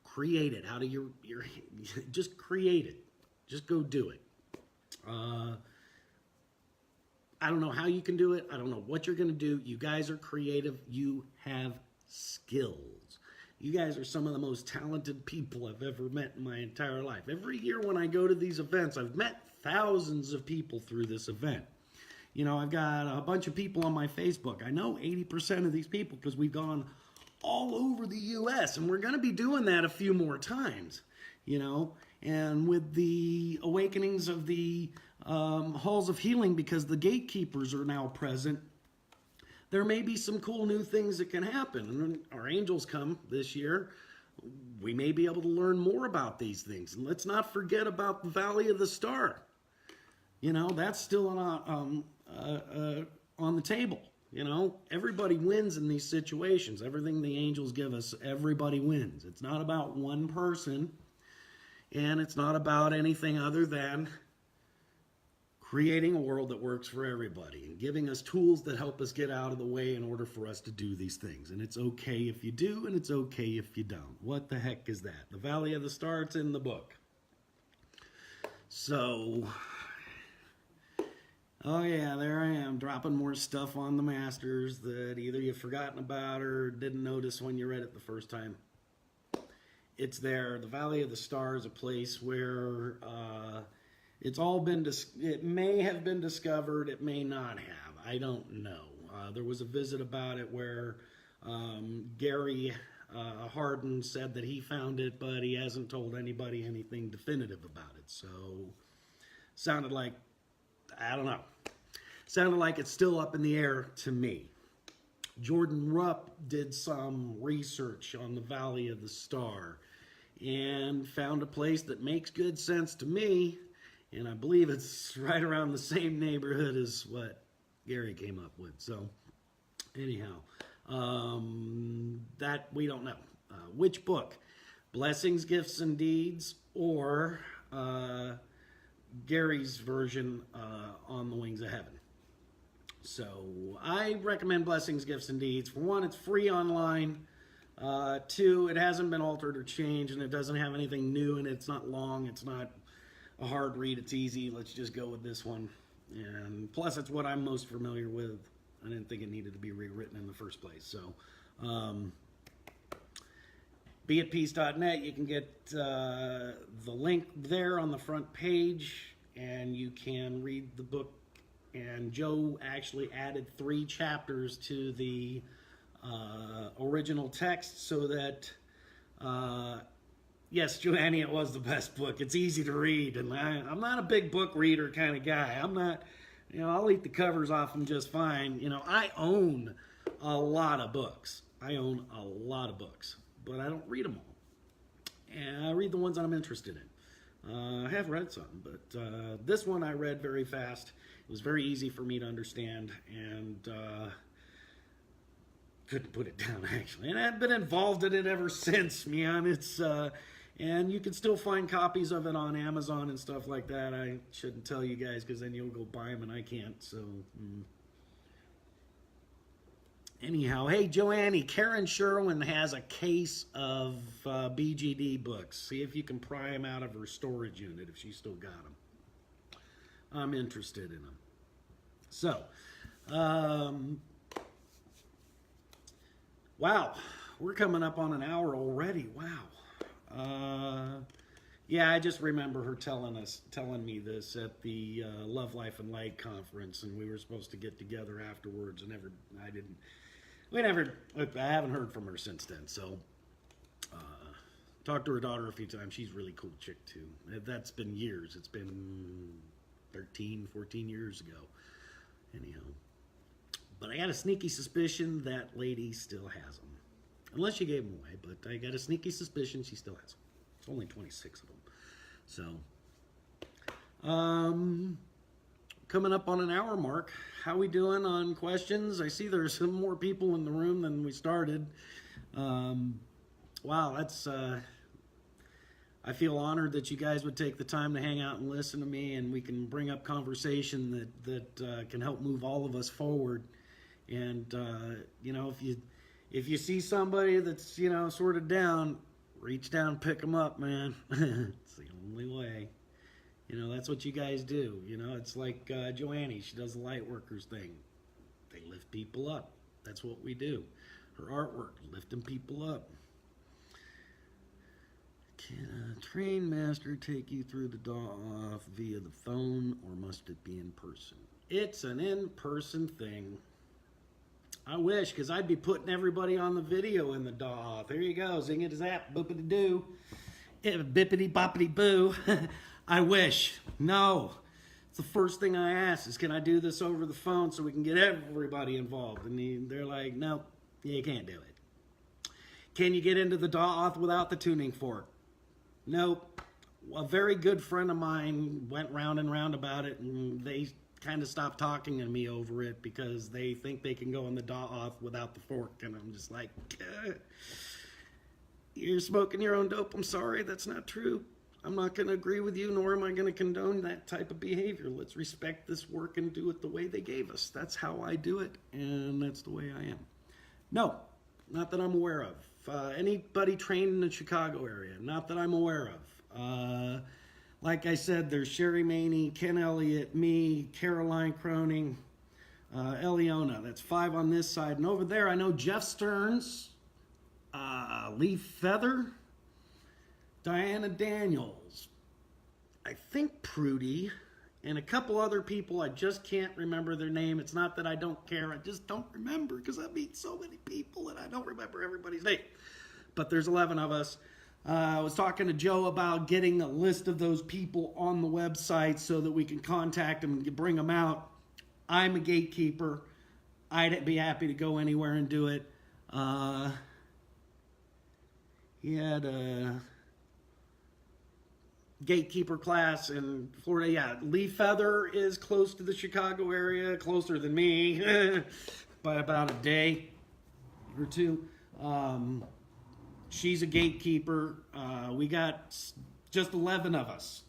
create it out of your just create it. Just go do it. I don't know how you can do it. I don't know what you're going to do. You guys are creative. You have skills. You guys are some of the most talented people I've ever met in my entire life. Every year when I go to these events, I've met thousands of people through this event. You know, I've got a bunch of people on my Facebook. I know 80% of these people because we've gone all over the U.S., and we're going to be doing that a few more times, you know. And with the awakenings of the halls of healing, because the gatekeepers are now present, there may be some cool new things that can happen. And when our angels come this year, we may be able to learn more about these things. And let's not forget about the Valley of the Star. You know, that's still on the table. You know, everybody wins in these situations. Everything the angels give us, everybody wins. It's not about one person, and it's not about anything other than creating a world that works for everybody and giving us tools that help us get out of the way in order for us to do these things. And it's okay if you do, and it's okay if you don't. What the heck is that? The Valley of the Star, it's in the book. So, oh yeah, there I am, dropping more stuff on the Masters that either you've forgotten about or didn't notice when you read it the first time. It's there. The Valley of the Star is a place where it's all been, it may have been discovered, it may not have. I don't know. There was a visit about it where Gary Hardin said that he found it, but he hasn't told anybody anything definitive about it. So, sounded like, I don't know. Sounded like it's still up in the air to me. Jordan Rupp did some research on the Valley of the Star and found a place that makes good sense to me. And I believe it's right around the same neighborhood as what Gary came up with. So, anyhow, that we don't know. Which book? Blessings, Gifts, and Deeds, or Gary's version, On the Wings of Heaven. So, I recommend Blessings, Gifts, and Deeds. For one, it's free online. Two, it hasn't been altered or changed, and it doesn't have anything new, and it's not long. It's not a hard read. It's easy. Let's just go with this one. And plus, it's what I'm most familiar with. I didn't think it needed to be rewritten in the first place. So, beatpeace.net, you can get the link there on the front page, and you can read the book. And Joe actually added 3 chapters to the original text so that yes, Joanne, it was the best book. It's easy to read, and I'm not a big book reader kind of guy. I'm not, you know, I'll eat the covers off them just fine. You know, I own a lot of books. But I don't read them all. And I read the ones that I'm interested in. I have read some, but this one I read very fast. It was very easy for me to understand, and couldn't put it down, actually. And I've been involved in it ever since, man. It's and you can still find copies of it on Amazon and stuff like that. I shouldn't tell you guys because then you'll go buy them and I can't. So, anyhow, hey, Joanne, Karen Sherwin has a case of BGD books. See if you can pry them out of her storage unit if she's still got them. I'm interested in them. So, wow, we're coming up on an hour already. Wow. Yeah, I just remember her telling me this at the Love, Life, and Light conference, and we were supposed to get together afterwards, and I haven't heard from her since then. So, talked to her daughter a few times. She's a really cool chick too. That's been years. It's been 13, 14 years ago. Anyhow, but I got a sneaky suspicion that lady still has them. Unless she gave them away, but I got a sneaky suspicion she still has them. It's only 26 of them. So, coming up on an hour mark. How we doing on questions? I see there's some more people in the room than we started. Wow, that's... I feel honored that you guys would take the time to hang out and listen to me, and we can bring up conversation that can help move all of us forward. And, you know, if you see somebody that's, you know, sort of down, reach down, pick them up, man. It's the only way. You know, that's what you guys do. You know, it's like Joanne, she does the light workers thing. They lift people up. That's what we do. Her artwork, lifting people up. Can a train master take you through the DAW-off via the phone, or must it be in person? It's an in-person thing. I wish, because I'd be putting everybody on the video in the DAW-off. There you go, zing it zap, boopity doo, bippity boppity boo. I wish. No. It's the first thing I ask is, can I do this over the phone so we can get everybody involved? And they're like, no, you can't do it. Can you get into the DAW-off without the tuning fork? Nope. A very good friend of mine went round and round about it, and they kind of stopped talking to me over it because they think they can go in the DAW-off without the fork, and I'm just like, you're smoking your own dope. I'm sorry, that's not true. I'm not going to agree with you, nor am I going to condone that type of behavior. Let's respect this work and do it the way they gave us. That's how I do it, and that's the way I am. No, not that I'm aware of. Anybody trained in the Chicago area, not that I'm aware of. Like I said, there's Sherry Maney, Ken Elliott, me, Caroline Croning, Eliona. That's 5 on this side. And over there, I know Jeff Stearns, Lee Feather, Diana Daniels, I think Prudy, and a couple other people. I just can't remember their name. It's not that I don't care. I just don't remember because I meet so many people and I don't remember everybody's name. But there's 11 of us. I was talking to Joe about getting a list of those people on the website so that we can contact them and bring them out. I'm a gatekeeper. I'd be happy to go anywhere and do it. He had a gatekeeper class in Florida. Yeah, Lee Feather is close to the Chicago area, closer than me by about a day or two. She's a gatekeeper. We got just 11 of us,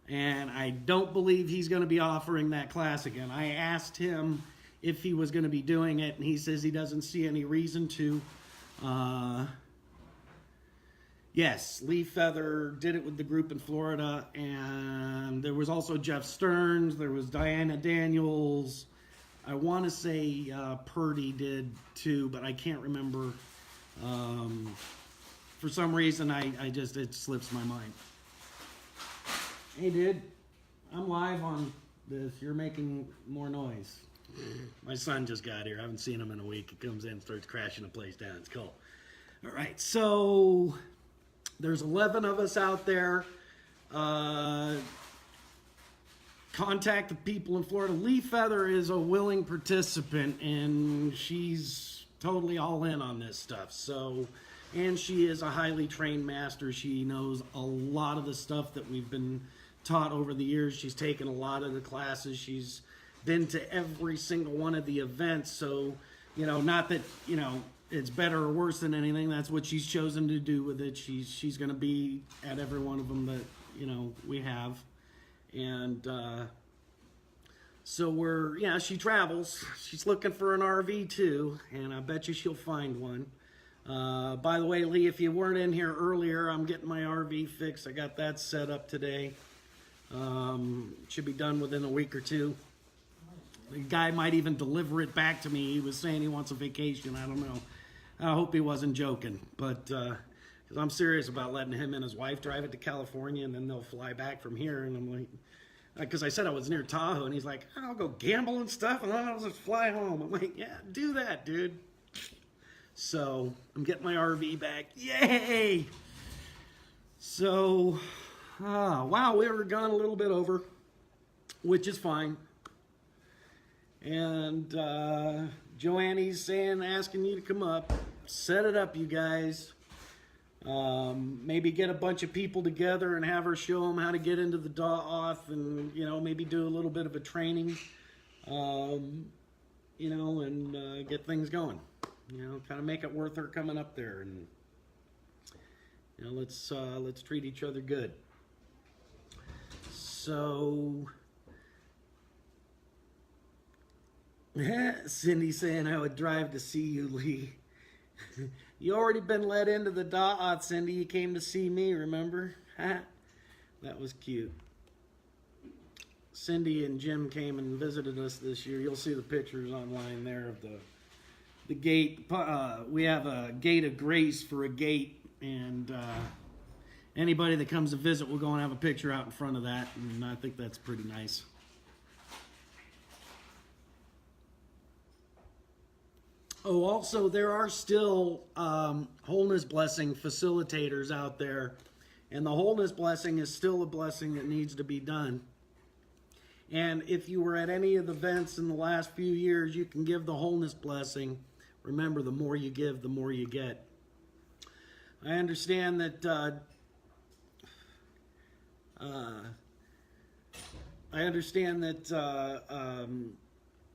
and I don't believe he's going to be offering that class again. I asked him if he was going to be doing it, and he says he doesn't see any reason to. Yes, Lee Feather did it with the group in Florida, and there was also Jeff Stearns, there was Diana Daniels. I want to say Purdy did too, but I can't remember. For some reason, it slips my mind. Hey, dude, I'm live on this. You're making more noise. My son just got here. I haven't seen him in a week. He comes in and starts crashing the place down. It's cool. All right, so there's 11 of us out there. Contact the people in Florida. Lee Feather is a willing participant, and she's totally all in on this stuff. So, and she is a highly trained master. She knows a lot of the stuff that we've been taught over the years. She's taken a lot of the classes. She's been to every single one of the events. So, not that, it's better or worse than anything. That's what she's chosen to do with it. She's going to be at every one of them that, we have. And so she travels. She's looking for an RV too, and I bet you she'll find one. By the way, Lee, if you weren't in here earlier, I'm getting my RV fixed. I got that set up today. Should be done within a week or two. The guy might even deliver it back to me. He was saying he wants a vacation. I don't know. I hope he wasn't joking, but because I'm serious about letting him and his wife drive it to California, and then they'll fly back from here. And I'm like, because I said I was near Tahoe, and he's like, I'll go gamble and stuff, and then I'll just fly home. I'm like, yeah, do that, dude. So I'm getting my RV back. Yay! So, wow, we were gone a little bit over, which is fine. And Joanne's asking you to come up. Set it up, you guys. Maybe get a bunch of people together and have her show them how to get into the DAW-off, and maybe do a little bit of a training, and get things going. Kind of make it worth her coming up there, and let's treat each other good. So, Cindy saying I would drive to see you, Lee. You already been let into the DAW-off, Cindy. You came to see me, remember? That was cute. Cindy and Jim came and visited us this year. You'll see the pictures online there of the gate. We have a gate of grace for a gate, and anybody that comes to visit will go and have a picture out in front of that, and I think that's pretty nice. Oh, also, there are still wholeness blessing facilitators out there, and the wholeness blessing is still a blessing that needs to be done. And if you were at any of the events in the last few years, you can give the wholeness blessing. Remember, the more you give, the more you get. I understand that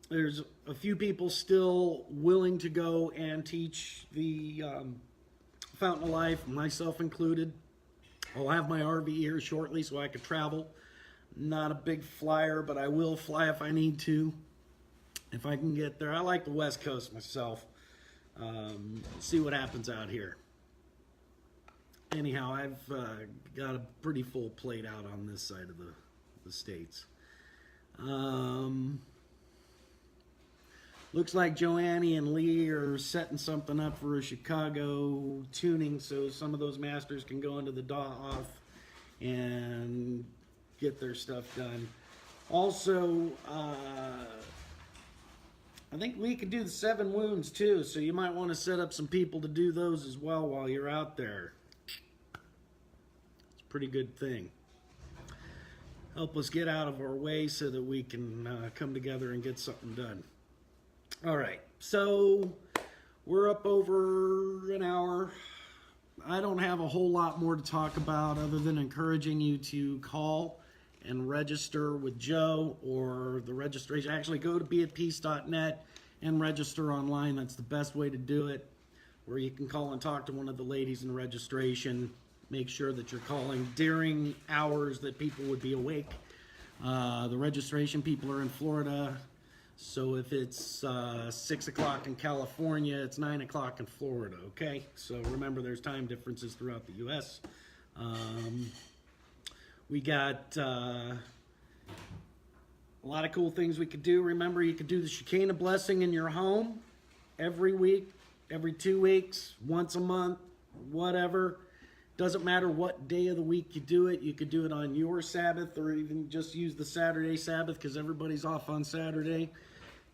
there's a few people still willing to go and teach the Fountain of Life, myself included. I'll have my RV here shortly so I can travel. Not a big flyer, but I will fly if I need to, if I can get there. I like the West Coast myself. See what happens out here. Anyhow, I've got a pretty full plate out on this side of the States. Looks like Joannie and Lee are setting something up for a Chicago tuning, so some of those masters can go into the DAW-off and get their stuff done. Also, I think Lee could do the 7 wounds too, so you might want to set up some people to do those as well while you're out there. It's a pretty good thing. Help us get out of our way so that we can come together and get something done. All right, so we're up over an hour. I don't have a whole lot more to talk about other than encouraging you to call and register with Joe or the registration. Actually, go to beatpeace.net and register online. That's the best way to do it, where you can call and talk to one of the ladies in registration. Make sure that you're calling during hours that people would be awake. The registration people are in Florida. So if it's 6 o'clock in California, it's 9 o'clock in Florida, okay? So remember, there's time differences throughout the U.S. We got a lot of cool things we could do. Remember, you could do the Shekinah blessing in your home every week, every 2 weeks, once a month, whatever. Doesn't matter what day of the week you do it. You could do it on your Sabbath or even just use the Saturday Sabbath because everybody's off on Saturday.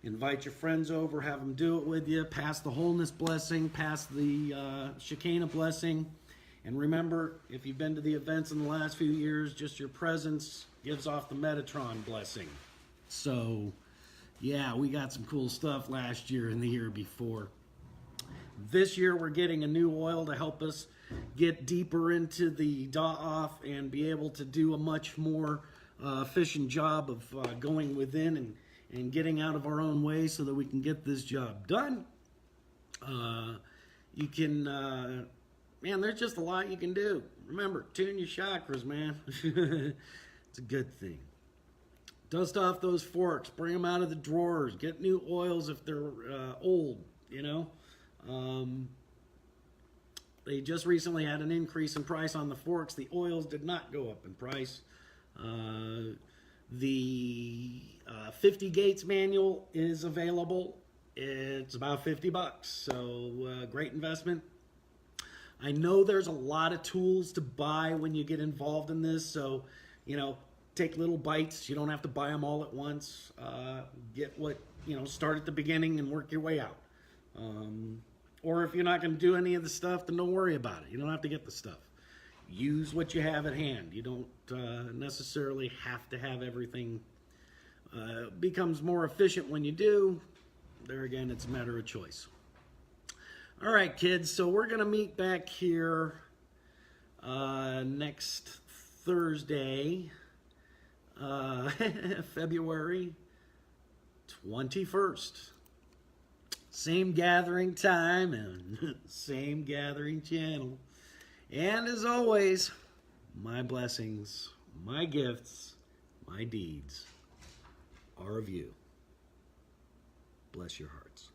Invite your friends over, have them do it with you. Pass the wholeness blessing, pass the Shekinah blessing. And remember, if you've been to the events in the last few years, just your presence gives off the Metatron blessing. So, yeah, we got some cool stuff last year and the year before. This year, we're getting a new oil to help us get deeper into the DAW-off and be able to do a much more efficient job of going within and getting out of our own way so that we can get this job done. You can, man, there's just a lot you can do. Remember, tune your chakras, man. It's a good thing. Dust off those forks, bring them out of the drawers, get new oils if they're old, you know. They just recently had an increase in price on the forks. The oils did not go up in price. The 50 Gates manual is available. It's about $50, so great investment. I know there's a lot of tools to buy when you get involved in this, so, you know, take little bites. You don't have to buy them all at once. Get what, you know, start at the beginning and work your way out. Or if you're not going to do any of the stuff, then don't worry about it. You don't have to get the stuff. Use what you have at hand. You don't necessarily have to have everything. Becomes more efficient when you do. There again, it's a matter of choice. All right, kids, so we're going to meet back here next Thursday, February 21st. Same gathering time and same gathering channel. And as always, my blessings, my gifts, my deeds are of you. Bless your hearts.